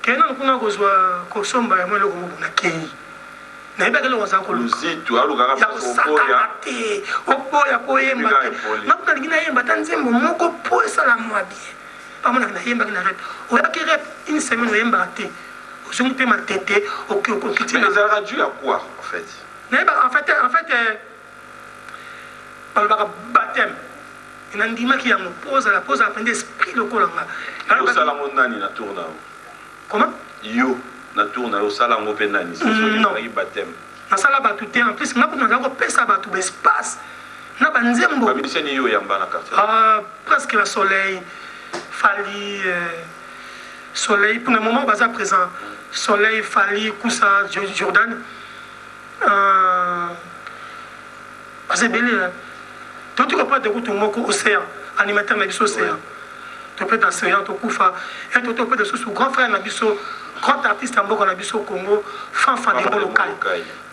Kenan, on a besoin qu'on sombre, moi, le groupe, on a qui. Mais bien que l'on s'en colle. Si tu as le gars, il y a une semaine, il y a je ne peux pas m'attêter au que mais ça a dû à quoi en fait? En fait, par le baptême, il y a un dimanche qui pose à la pose à l'esprit le colanga. Yo salamu nani na tourna. Comment? Yo na tourna au salamu penani. C'est le baptême. Na sala batute en plus, na pour nous pesa batu espace. Na banzembo. Ba miseni yo yamba na quartier. Presque le soleil, Fali, soleil pour le moment basa présent. Soleil, Fali, Koussa, Jordan. C'est belé. Tu ne peux pas de route au océan, animateur Nabiso océan. Tu peux dans l'océan, tu Koufa. Et tu peux de sous grand frère Nabiso, grand artiste en Bogo Nabiso Congo, fanfan de local.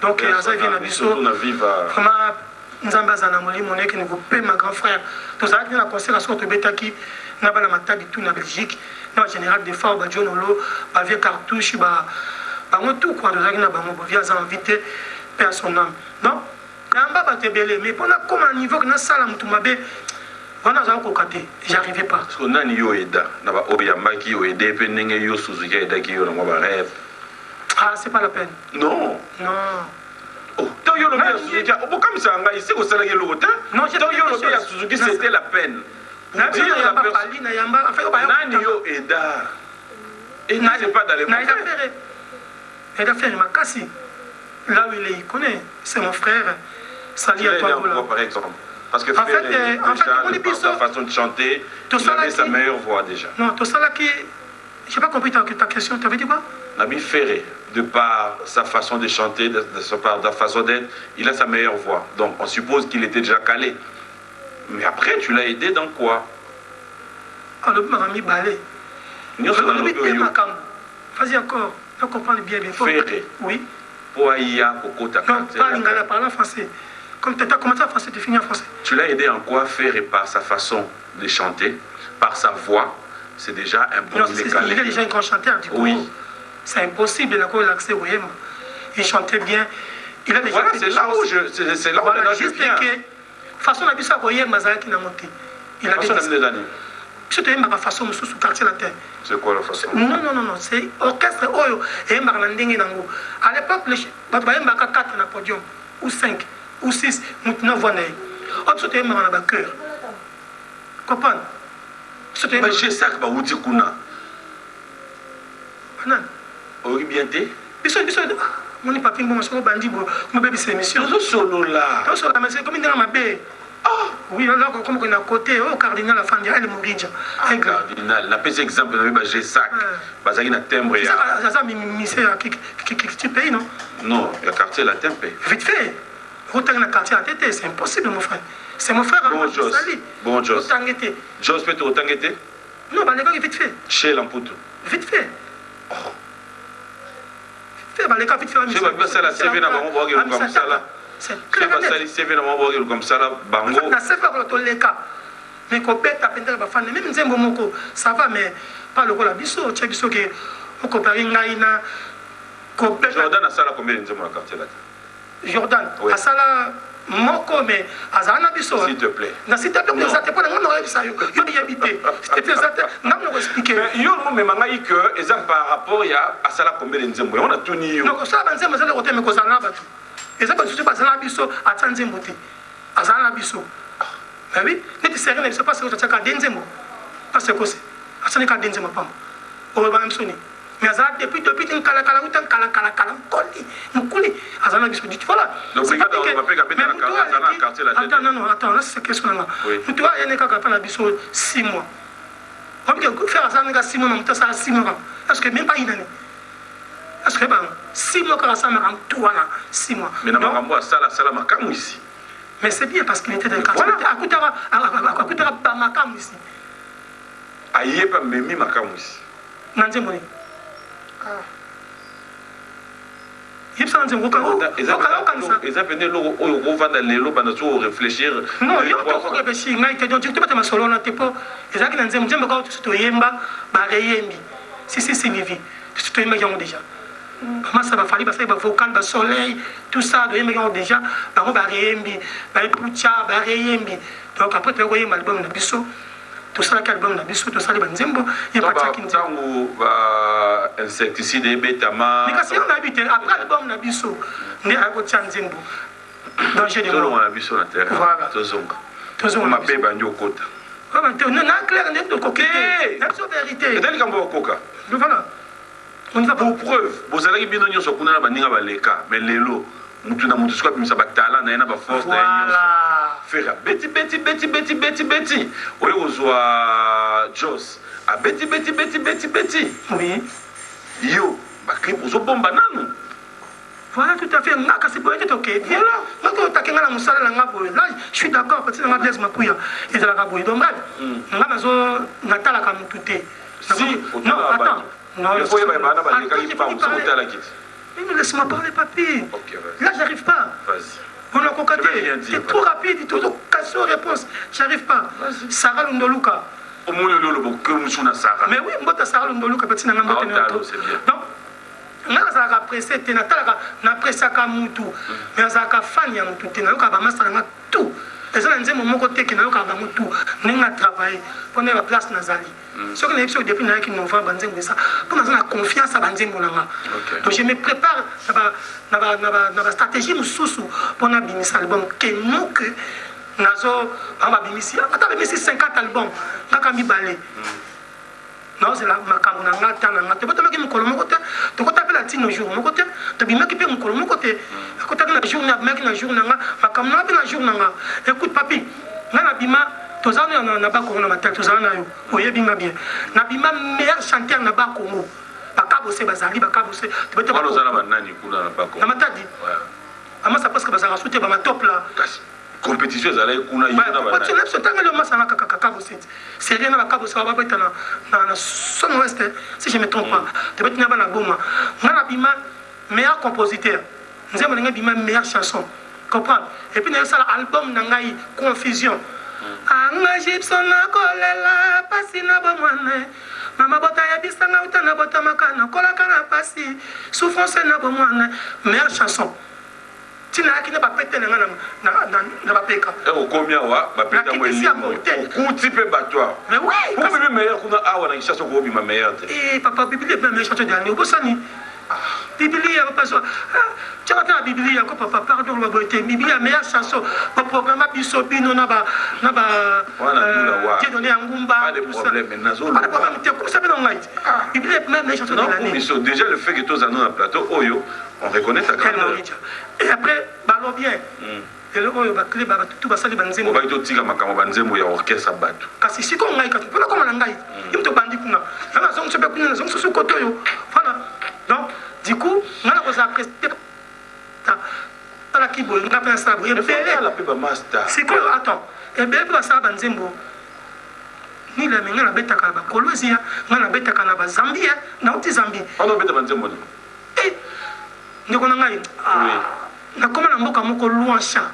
Donc, ça vient Nabiso. Vraiment, nous avons besoin de mon qui nous paie ma grand frère. Nous avons fait la constellation de Betaki, nous avons la matabi tout en Belgique, nous avons général de Fort, John Olo, Vieux Cartouche, tout quoi, nous avons via invité, paix à son âme. Non? Mais pendant comme un niveau que nous avons tout mabé, on a côté, j'arrivais pas. Parce qu'on a ni yo eda, na ba obiyamba ki yo ede pe nenge yo Suzuki eda ki yo na ba rêve. Ah, c'est pas la peine. Non. Non. Oh, tant yo le bien Suzuki, oh comme ça nga ici au salarié le hôtel. Non, j'ai tant yo le bien Suzuki c'était la peine. Na dire la personne na yamba, en fait nani yo eda. Et n'a pas dans les mots. Il a fait ma cassi. Là où il est, il connaît, c'est mon frère. Salut à toi par exemple. Parce que en fait, par sa façon de chanter, il avait sa meilleure voix déjà. Non, tout ça là qui... Je n'ai pas compris ta question, tu avais dit quoi? Nabi Ferré, de par sa façon de chanter, de sa façon d'être, il a sa meilleure voix. Donc on suppose qu'il était déjà calé. Mais après, tu l'as aidé dans quoi? Ah, le m'a mis balai. Vas-y encore, on comprend bien. Ferré. Oui. Pour Aïa, Coco, ta non, pas lingala, parle en français. Comme tu as commencé en français, tu finis en français. Tu l'as aidé en quoi? Ferré par sa façon de chanter, par sa voix. C'est déjà un bon il est déjà un grand chanteur, du coup. Oui. C'est impossible d'avoir l'accès au Yémen. Il chantait bien. Il a déjà voilà, c'est là où c'est là où juste que façon la bisa au Yémen, Mazara qui n'a monté. Il a des années. C'est ma façon sous quartier la terre. C'est quoi la façon? Non, c'est orchestre Oyo et Marlanding Nango. À l'époque, les Baba 4 na podium, ou 5, ou 6, nous voix naï. Autre chose, on a un cœur. Comprends? Mais j'ai ça que vous dites qu'on a. Oui, bien t'es. Mon papi, mon soeur, bandit, mon bébé, c'est émission. Nous sommes là. Nous sommes là, mais c'est comme dans ma baie. Oui, là, comme on est à côté, au cardinal, la femme, elle est moride. Un cardinal, la petit exemple, j'ai sac. Parce qu'il y a un timbre. C'est ça, qui paye, non? Non, il y a quartier, la timbre. Vite fait. Retourner dans le quartier à tête, c'est impossible, mon frère. C'est mon frère, bon Jos. Bon Jos. Jos peut te retangueter? Non, les gars, vite fait. Chez l'amputo. Vite fait. Vite fait, les gars, vite fait. Je vais passer la CV dans mon bois comme ça là. C'est clair. Je vais passer la CV dans mon bois comme ça là. Bango. La CV pour les cas. Mais quand bête à peine de fan, même Zembo Moko, ça va, mais pas le rôle à Bisso. Tu as Bisso qui est au copain Naïna. Jordan a ça là combien de temps dans le quartier là? Jordan, à ça là. Moko, mais Azana Bisso. S'il te plaît. S'il te plaît, vous n'avez pas de monde ça. Vous y habitez. Non, vous expliquez. Mais il y a même que, exemple, par rapport à ça, combien de Nzembo, on a tout nié. Non, ça, Nzembo, c'est le côté, mais qu'on s'en a battu. Et ça, c'est pas Azana Bisso, à Nzembo. Azana Bisso. Mais oui, les séries ne sont pas ce que tu as dit Nzembo. Parce que c'est. Azana Ka Nzembo, pas. On va même sonner. Mais Azana, depuis une kala, Azana Bisso dit voilà. Donc, c'est attends, non, attends, là c'est question là. Tu vois, il y a un cas qui 6 mois. On peut faire Azana 6 mois, mais ça 6 mois. Est-ce que même pas une année? Est-ce que 6 mois quand ça m'a tout là, 6 mois. Mais non, ça la macam ici. Mais c'est bien parce qu'il était dans le quartier. À Koutara Bamakam ici. ayepa memi makamwisi na nzembo ni yipsa na nzembo eza pene eloko oyo kovanda lelo banda so réfléchir non yo toko réfléchir ngai te donc tu peux te masolo na te po ezalaki na nzembo nzembo ka to yemba ba reyembi si signifie to yemba yango déjà masa ba fali ba sai ba vocal ba soleil tout ça de yemba yango déjà bango ba reyembi ba epucha ba reyembi donc après tu ko yemba album na biso tout ça qui album na biso tout ça les banzembo il pas ça qui ntango ba insecticide ebetama mais kasi on habite après album na biso ndi ako tsanzembo danger de mort na biso na terre tozonga mabe banjo kota non na clair net de coquet la vérité et kambo koka voilà on y va pour preuve bozalaki bino nyonso kuna na baninga baleka mais lelo mutu na mutu siko bimisa batala na yena ba force na nyonso faire beti oyo kozwa Jos a beti oui yo ba clip ozo bomba nanu voilà tout à fait ngaka c'est boye to ke bien là ngako takenga na musala na ngabo là je suis d'accord parce que na Blaise Mapuya et de la ngabo donc ngaba mazo natala ka mutu te non attends non il faut y bana ba leka ki pa muso tala kiti mais laisse-moi parler papi OK là j'arrive pas vas-y on a concaté c'est trop rapide il te question réponse j'arrive pas Sarah Lundoluka au moins le que musuna Sarah mais oui mbota Sarah Lundoluka petit na ngamba donc nga zaka pressé te natala na pressa ka mutu mais zaka fan ya mutu te na yoka ba master nga tout eza na nzembo moko te ke na yoka ba mutu ninga travailler pona ba place nazali ce que na episode depuis na ki novembre nzembo ça pour na confiance à banzembo nanga donc je me prépare na ba stratégie mususu pona bimisa album ke no que nazo aba bimisi ata bimisi 50 albums ngaka mibale non c'est la makambo na ngata na ngata boto maki mukolo moko te to ko tapela tino jour moko te to bimaki pe mukolo moko te ko tapela jour na maki na jour na nga makambo na pe na jour na nga écoute papi na bima to zana na ba ko na matel to zana yo oyebi nga bien na bima meilleur chanteur na ba Congo bakabo se bazali bakabo se to boto ba zana ba nani kuna na ba Congo na matadi ama ça parce que bazanga souté ba top là compétition ezalaki kuna c'est rien na bakabo ça va être na son ouest si je me trompe pas peut-être na bana boma ngana bima meilleur compositeur nzembo nga bima meilleure chanson comprendre et puis na ça album na ngai confusion anga gypson na kolela pasi na bomwana mama bota ya bisanga utana bota makana kolaka na pasi souffrance na bomwana meilleure chanson tina akine ba pete na na ba peka o komia wa ba peta mweli ku type batwa mais oui pour le meilleur kuna awa na chanson ko bi ma meilleure et papa biblia bien meilleure chanson dernier bosani biblia papa so tu as la biblia ko papa pardon ba boité biblia meilleure chanson pour programme biso bino na ba Dieu donné ngumba pas de problème mais nazo pas de problème te ko sabe na ngai biblia meilleure chanson de l'année déjà le fait que tous en un plateau oyo on reconnaît ta grandeur. Et après, ballon bien. Et le oyo bakle ba tout basali banzembo. Ba ito tika makamo banzembo ya orchestre batu. Kasi siko ngai ka pona koma ngai. Imto bandi kuna. Na zongo sobe kuna na zongo so koto yo. Voilà. Donc du coup, ngala ko za prester ta la kibo nga pa sa bo. Et faire la peba master. Siko attends. Et bien ba sa banzembo. Ni la menga na betaka ba Kolozia, ngana betaka na ba Zambia, na uti Zambie. Ono beta banzembo. ndeko na ngai na koma na mboka moko Luansha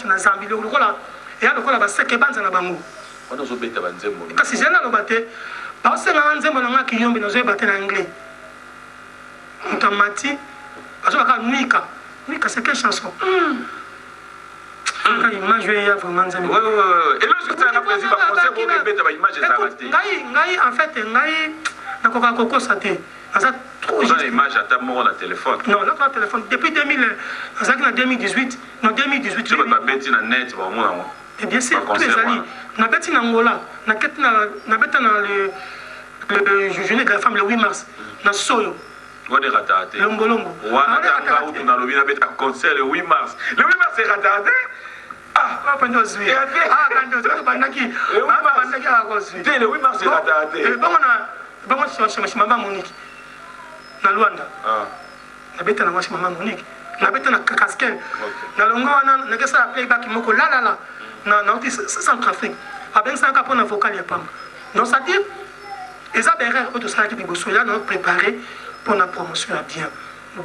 na Zambie lokola ya lokola ba seke banza na bango wana zo beta banzembo kasi jena lo bate ba senga nzembo na ngaki yombe na zo bate na anglais mutamati bazo baka nuika c'est quelle chanson quand image ya vraiment nzembo et lorsque tu as plaisir ba conseil pour beta ba image ça raté ngai en fait ngai na koka koko saté ça trop image à ta mort na téléphone non là ton téléphone depuis 2000 ça en 2018 non 2018 tu vas beti na net ba mona mo et bien sûr tous les amis na beti na Angola na ket na beta na le journée de la femme le 8 mars na Soyo on est raté longolongo wana tanga ou na lobi na beta concert le 8 mars le 8 mars c'est raté ah pas de suite ah quand tu bandaki bandaki à cause le 8 mars c'est raté bon je mama Monique na Luanda na beta na washi mama Monique na beta na Kakaskel na longo wana na kesa playback moko la na uti Centrafrique abenga ka pona vocal ya pamba Donc, c'est-à-dire, et ça, derrière, autre salle qui est là, nous préparé pour la promotion à bien.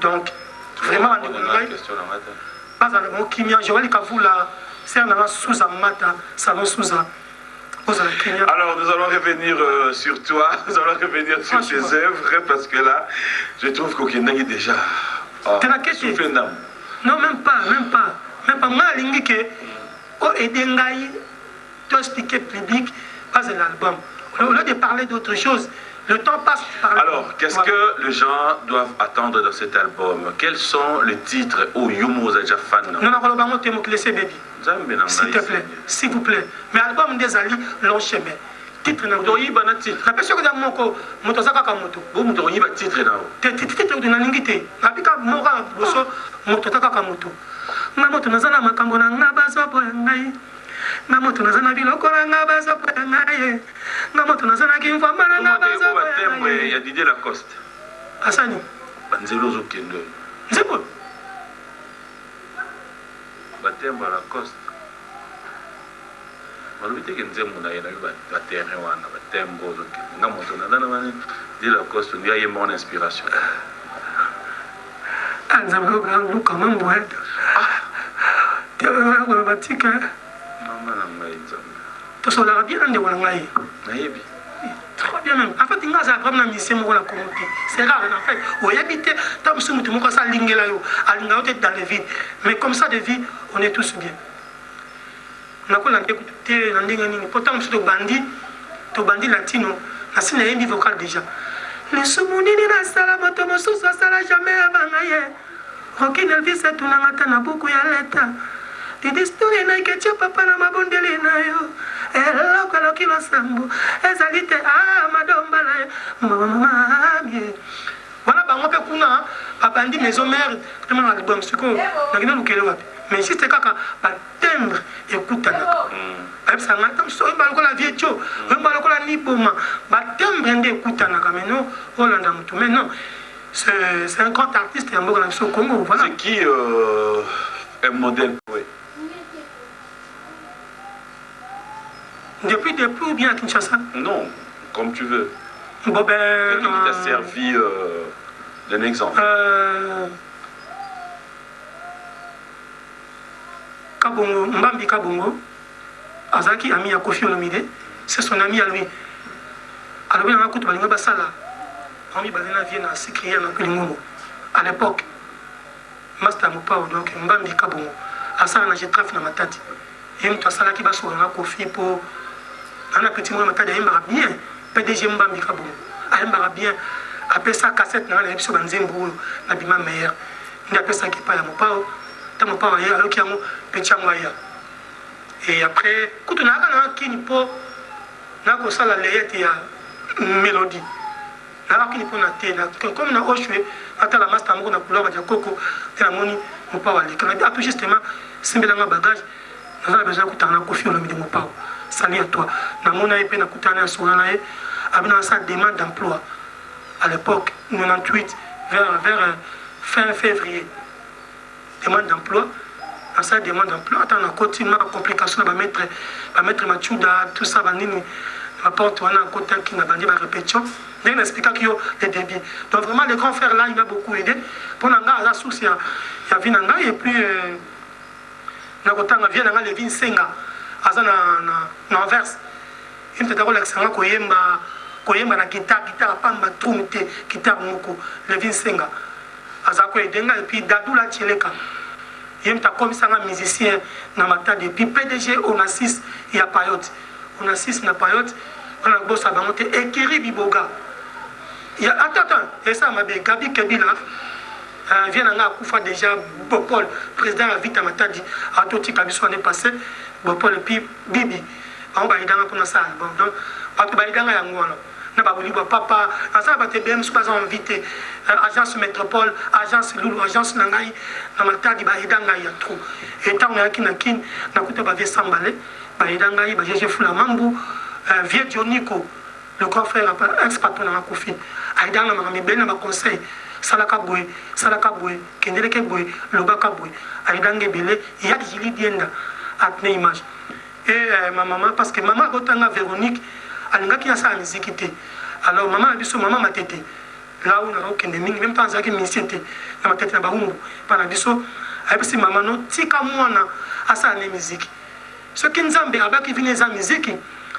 Donc, vraiment, pas à mon kimia, je vois les cavous là, c'est un sous amata, salon sous a. Alors, nous allons revenir sur toi, nous allons revenir sur tes œuvres, parce que là, je trouve qu'Okenda est déjà. Souffle d'âme. Non, même pas, même pas. Même pas. Moi, je que au Edengaï, tu expliquer public, pas un album. Au lieu de parler d'autre chose, le temps passe. Alors, qu'est-ce que les gens doivent attendre dans cet album? Quels sont les titres au Yomo déjà fan? Non, non, non, non, baby. S'il te plaît, s'il vous plaît. Mais l'album des alliés, long chemin. Titre na doyi bana titre. La personne que moko moto saka ka moto. Bo moto yi ba titre na. Titre de na lingité. Na bika mora boso moto taka ka moto. Na moto nazana makambo na ngaba so po ngai. Na moto nazana biloko na ngaba so po ngai. Na moto nazana ki mfamba na ngaba so po ngai. Il y a Didier Lacoste. Asani. Banzelo zo kendo. Nzebo. Batemba Lacoste. Je suis un peu de mon inspiration. Trop bien même. En fait, il y a un mission pour la communauté. C'est rare en fait. Où habiter, tant que nous sommes ça ligne là, dans les villes. Mais comme ça, de vie, on est tous bien. Pourtant, je suis bandit latino. Je suis vocal déjà. Le soumounini na sala moto mosusu sala jamais abangaye. Aucune elvis est une angata na beaucoup ya leta. Di distori na iketia papa na mabondeli na yo. Ela kwa kilo sambu. Ezalite madomba la mama bien. Voilà ba ngope kuna babandi maison mère tellement album siko na kina lukele wapi. Mais juste kaka ba timbre ekutana. Ça m'a tant so ba la vie tio. Ba la ni boma. Ba timbre ndé ekutana kameno Hollanda mutu. Mais non. C'est un grand artiste en Bourg au Congo, voilà. C'est qui un modèle pour eux? Depuis ou bien à Kinshasa? Non, comme tu veux. Bon ben... Quelqu'un qui t'a servi d'un exemple. Kabongo, Mbambi Kabongo, Azaki, ami à Kofi Olomide, c'est son ami à lui. Alors, il y a un coup de balinga basala. Ami Balena vient à s'écrire dans Kulingomo. À l'époque, Master Mopao, donc Mbambi Kabongo, Asana, j'ai trafiqué dans ma tête. Et je suis allé à Kofi pour. Un petit moment, je suis bien. PDG Mbambi Kabongo. Je bien. Après ça, cassette, dans l'épisode de Nzembo, la bima meilleure. Je suis ça qui parle à Mopao. Tant Mopao, il y a un qui a un petit moyen. Et après, quand on a un qui n'est pas. On a la layette et la mélodie. Comme on a joué, la master on a couleur de coco, et la moni, mon papa, tout justement, c'est un bagage, nous avons besoin de Kofi Olomide mon papa. Salut à toi. Dans mon épée, nous avons une demande d'emploi. À l'époque, 98, vers fin février. Demande d'emploi. Dans cette demande d'emploi, on a continué la complication, on va mettre Machuda, tout ça, on porte, on a un côté qui n'a pas dit la répétition. Il y a les débits. Donc vraiment, les grands frères là, il m'a beaucoup aidé. Pour Nanga, la source, il y a Vinanga, et puis, Nakotanga vient dans les vignes Senga, dans Anvers. Il me dit d'abord l'excellent Koyemba, la guitare, pamba, troumite, guitare moko, les vignes Senga. Azako Edenga, et puis Dadou la Tcheleka. Il me dit comme ça, un musicien dans ma table. Et puis PDG, on a 6, il y a Payotte. On a 6, il y a Payotte. On a bossé à monter et Keri Biboga. Attends, et ça m'a dit Gabi Kebila vient à Koufa déjà, Bopol, président a vite à Matadi, à tout petit Kabiso année passée, Bopol et puis Bibi. On va y aller dans ça. Donc, on va y aller dans ça. Papa, ça va te bien, pas invité. Agence Métropole, agence Loulou, agence Nangaï, dans Matadi, Baïdangaï, a trop. Et tant qu'on a kin, n'a coûté Bavé Sambalé, Baïdangaï, Baïdangay, Foulamambou, Vieux Dionico. Le grand frère ex-patron dans la Kofi. Aïdan la marami ben na conseil. Salaka boy, kendeleke boy, lobaka boy. Aïdan gebele, il y a Jili Dienda à tenir image. Et ma maman, parce que maman Gotanga Véronique, alingaki na sa musique te alors maman biso maman matete là où na okende mingi même temps azaki ministre te na matete na baumbu pana biso ayebisi maman no tika mwana asa na musique soki nzambe abaki vini eza musique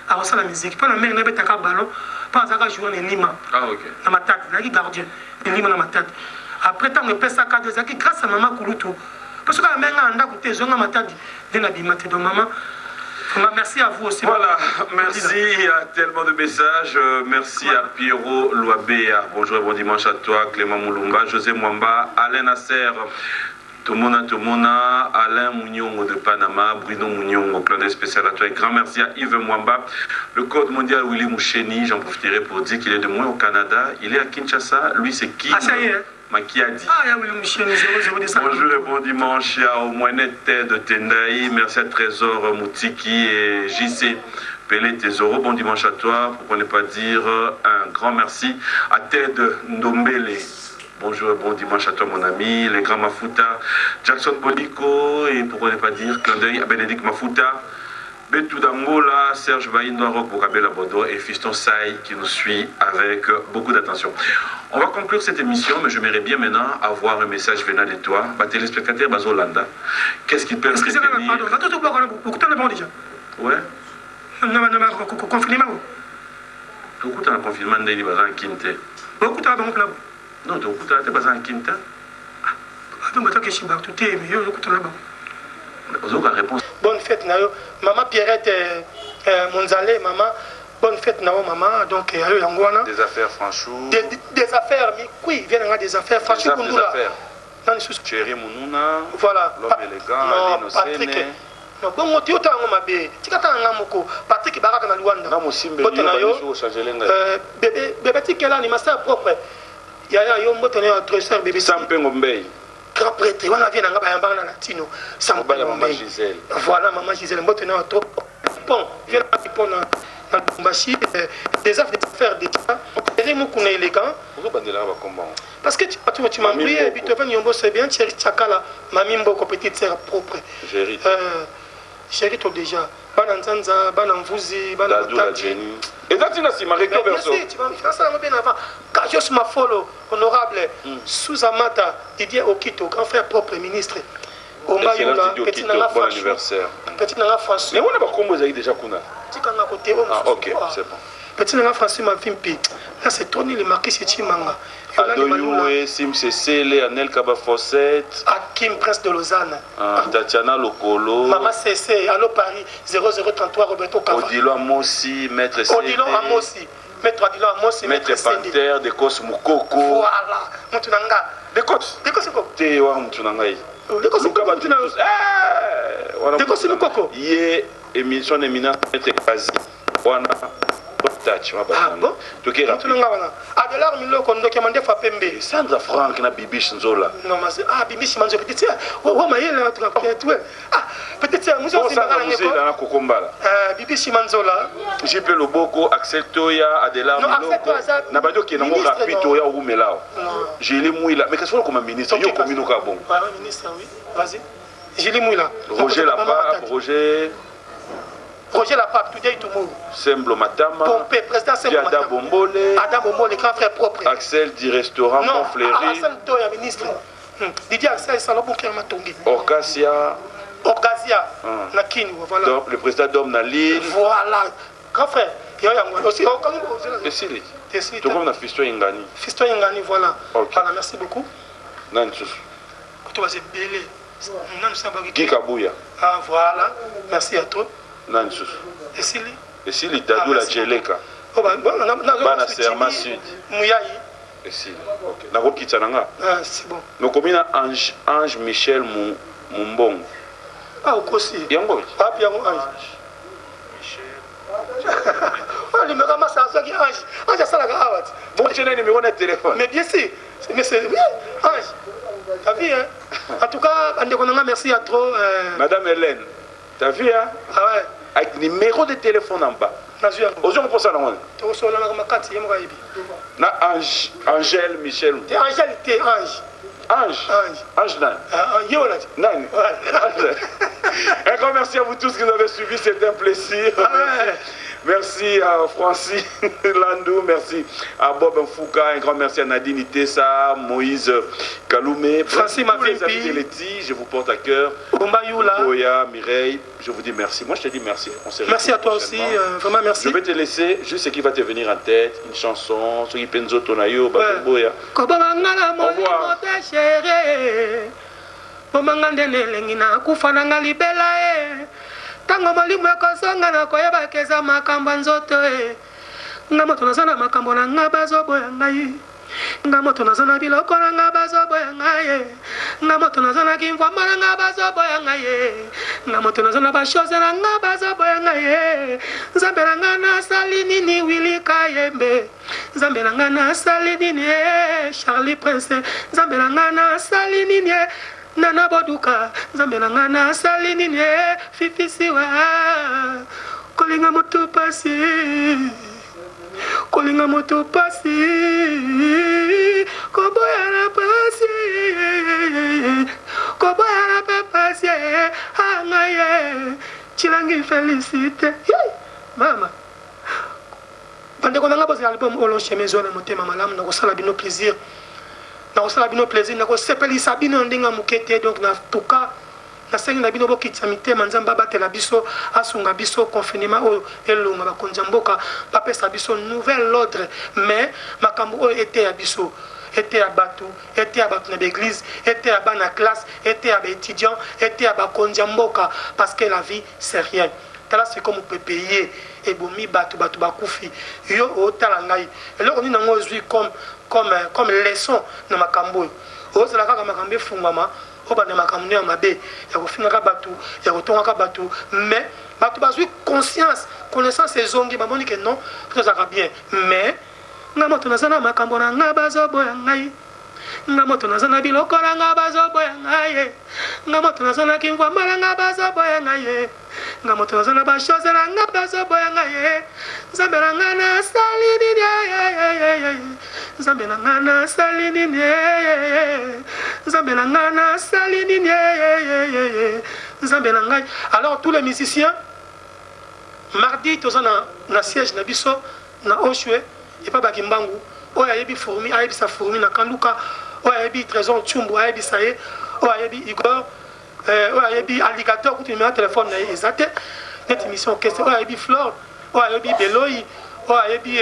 akosala musique mpona mare nabetaka ballon mpo azalaka joueur na lima na matata nazalaki gardien na lima na matata après ntango epesaka te ezalaki grâce à mama kulutu mpo soki amere nga na ndako te ezonga matadi nde nabima te donc maman merci à vous aussi. Voilà, merci, il y a tellement de messages. Merci à Pierrot Loabea. Bonjour et bon dimanche à toi, Clément Moulumba, José Mwamba, Alain Nasser, Tomona, Alain Mounion de Panama, Bruno Mounion, clin d'œil spécial à toi. Et grand merci à Yves Mwamba. Le code mondial Willy Moucheni, j'en profiterai pour dire qu'il est de moins au Canada. Il est à Kinshasa. Lui, c'est qui? Ah, ça y est. Makiadi. Ah, il y a Willy Moucheni, 002. Bonjour et bon dimanche à Omoinette de Tendai. Merci à Trésor Moutiki et JC Pelé Tesoro. Bon dimanche à toi. Pourquoi ne pas dire un grand merci à Ted Ndombele. Bonjour et bon dimanche à toi mon ami. Les grands Mafuta. Jackson Bolico. Et pourquoi ne pas dire clin d'œil à Bénédicte Mafuta. Betou Dangola, Serge Baïndo, Rock Bokabela Bodo et Fiston Saï qui nous suit avec beaucoup d'attention. On va conclure cette émission, mais je m'aimerais bien maintenant avoir un message venant de toi. Bah, téléspectateur Bazolanda, qu'est-ce qu'ils peuvent retenir? Pardon, déjà. Ouais. Confinement. Beaucoup de confinement n'est pas en quinte. Beaucoup de non, beaucoup de pas en quinte. Bonne fête, Nayo. Maman Pierrette Monzale, maman. Bonne fête, Nayo, maman. Donc, des affaires franchou. Des affaires, mais oui, viennent des affaires franchou. Des affaires. Chéri Mounouna. Voilà. L'homme élégant, Patrick. Non, bon, tu as un mabé. Tu as un moko. Patrick Baraka na Luanda. Non, mon simbe, bébé, tu es là, il m'a ça propre. Il y a un moto entre sœurs, bébé. Sampengombe. Grand prêtre, on a vu un gars latino. Maman Gisèle. Voilà, maman Gisèle. Moi, tu es trop bon. Viens à Pipon dans le Bombachi. Des affaires d'État. On est beaucoup élégant. Parce que tu m'as pris, et puis tu vas c'est bien. Tu es Tchakala, mamie Mboko, petite sœur propre. Chérie, toi déjà. Bananzanza, Bananvuzi, Bananvuzi. Et là, tu n'as pas marqué personne. Merci, tu vas me faire ça bien avant. Kajos Mafolo, honorable, Sous-Amata, Didier Okito, grand frère propre ministre. Omba Yola, petit Nanga François. Petit Nanga François. Mais on n'a pas composé déjà Kuna. Ah, ok, c'est bon. Petit Nanga François m'a vimpi. Là, c'est Tony le marquis Chimanga. Adoyoué, Sim Cécile, Anel Kaba Fossette. Hakim Prince de Lausanne. Tatiana Lokolo. Maman CC, Allo Paris, 0033 Roberto Kava. Odilo Amossi, Maître C. Odilo Amossi. Maître Odilo Amossi, Maître Panther, Dekos Moukoko. Voilà. Moutunanga. Dekos. Dekos Moukoko. Tewa Moutunanga. Dekos Moukoko. Dekos Moukoko. Yé, émission éminente, Maître Kazi. Wana. Ah bon? Adelar Milo Kondo qui a demandé à Pembe. Sandra Franck na Bibiche Nzola. Non, mais Bibiche Manzo peut-être. Oh, mais il a peut-être. Ah, peut-être nous aussi dans Kokombala. Bibiche Manzola. JP Loboko, Axel Toya, Adelar Milo. Na badio qui est dans rapito ya Oumelao. J'ai les mouilla. Mais qu'est-ce que comme ministre yo comme nous bon. Ah, ministre oui. Vas-y. J'ai les mouilla. Roger Lapa, Roger Lapape, tout tout le monde. Semblo Matama. Pompé, président Semblo Matama. Adam Bombole. Adam Bombole, grand frère propre. Axel du restaurant Montfleury. Alassane Toya, ministre. Didier Axel Salobon qui a matongi. Orcasia. Nakini, voilà. Donc, le président d'Homme Nalil. Voilà. Grand frère. Il y a aussi. Tessili. Tout comme on a Fiston Ingani. Fiston Ingani, voilà. Voilà, merci beaucoup. Nantus. Tu vas se belé. Kikabouya. Ah, voilà. Merci à toi. Nansus. Esili Dadou la Djeleka. Bana Serma Sud. Mouyaï. Esili. Ok. Nako Kitsananga. Ah, c'est bon. Nous combien Ange Michel Mumbong. Ah, au Kossi. Yango. Ah, bien Ange. Michel. Ah, le numéro c'est ça qui Ange. Ange ça la gravate. Bon, tu as le numéro de téléphone. Mais bien sûr. Mais c'est oui, Ange. T'as vu hein? En tout cas, merci à trop. Madame Hélène. T'as vu hein? Ah ouais. Avec numéro de téléphone en bas. Aujourd'hui, on pense à l'envoi. Angèle Michel. T'es Angèle, t'es Ange. Ange Nan. Nan. Un grand merci à vous tous qui nous avez suivis, c'était un plaisir. Merci à Francis Landou, merci à Bob Mfouka, un grand merci à Nadine Itessa, Moïse Kaloumé, Francis Mafeti, je vous porte à cœur. Boya, Mireille, je vous dis merci. Moi je te dis merci. Merci à toi aussi, vraiment merci. Je vais te laisser juste ce qui va te venir en tête, une chanson, ce qui penzo tonayo, Boya. Au revoir. Tango malimu ekozonga na koyeba keza makambo nzoto nga moto naza na makambo na nga bazoboya ngai nga moto naza na biloko na nga bazoboya ngai nga moto naza na kimvwamba na nga bazoboya ngai nga moto naza na bashose na nga bazoboya ngai nzambe na nga nasali nini Willy Kayembe nzambe na nga nasali nini Charlie Prince nzambe na nga nasali nini Nana Boduka, Zambelanga na salini ne fifisiwa kolinga moto pasi koboya na pasi angaye chilangi félicité mama bande konanga bosi album olonche maison na motema malamu na kosala bino plaisir na osala bino plaisir na ko sepelisa bino ndinga mukete donc na tout cas na sengi na bino bokitsa mitema nzamba batela biso asunga biso confinement oyo elonga bakonza mboka bapesa biso nouvel ordre mais makambo oyo ete ya biso ete ya bato na l'église ete ya bana classe ete ya étudiant ete ya bakonza mboka parce que la vie c'est rien tala c'est comme on peut payer et bomi bato bakufi yo otala ngai eloko ni nango zui comme leçon na makambo ozala kaka makambo efungama obanda makambo ya mabe ya kofingaka bato ya kotongaka bato mais bato bazwi conscience connaissance ezongi bamoni ke non tozalaka bien mais nga moto naza na makambo na nga bazoboya ngai nga moto naza na biloko na nga bazoboya ngai nga moto naza na kimvwamba na nga bazoboya ngai nga moto naza na bashose na nga bazoboya ngai nzambe na nga nasali nini nzambe na nga nasali nini nzambe na nga nasali nini nzambe na ngai. Alors tous les musiciens mardi toza na siège na biso na Oshwe et pas bakimbangu oyo ayebi fourmi ayebisa fourmi na kanduka oyo ayebi trésor tchumbu ayebisa ye oyo ayebi Igor oyo ayebi alligator kuti numéro téléphone na ye eza te neti mission orchestre oyo ayebi Flore oyo ayebi Beloi oyo ayebi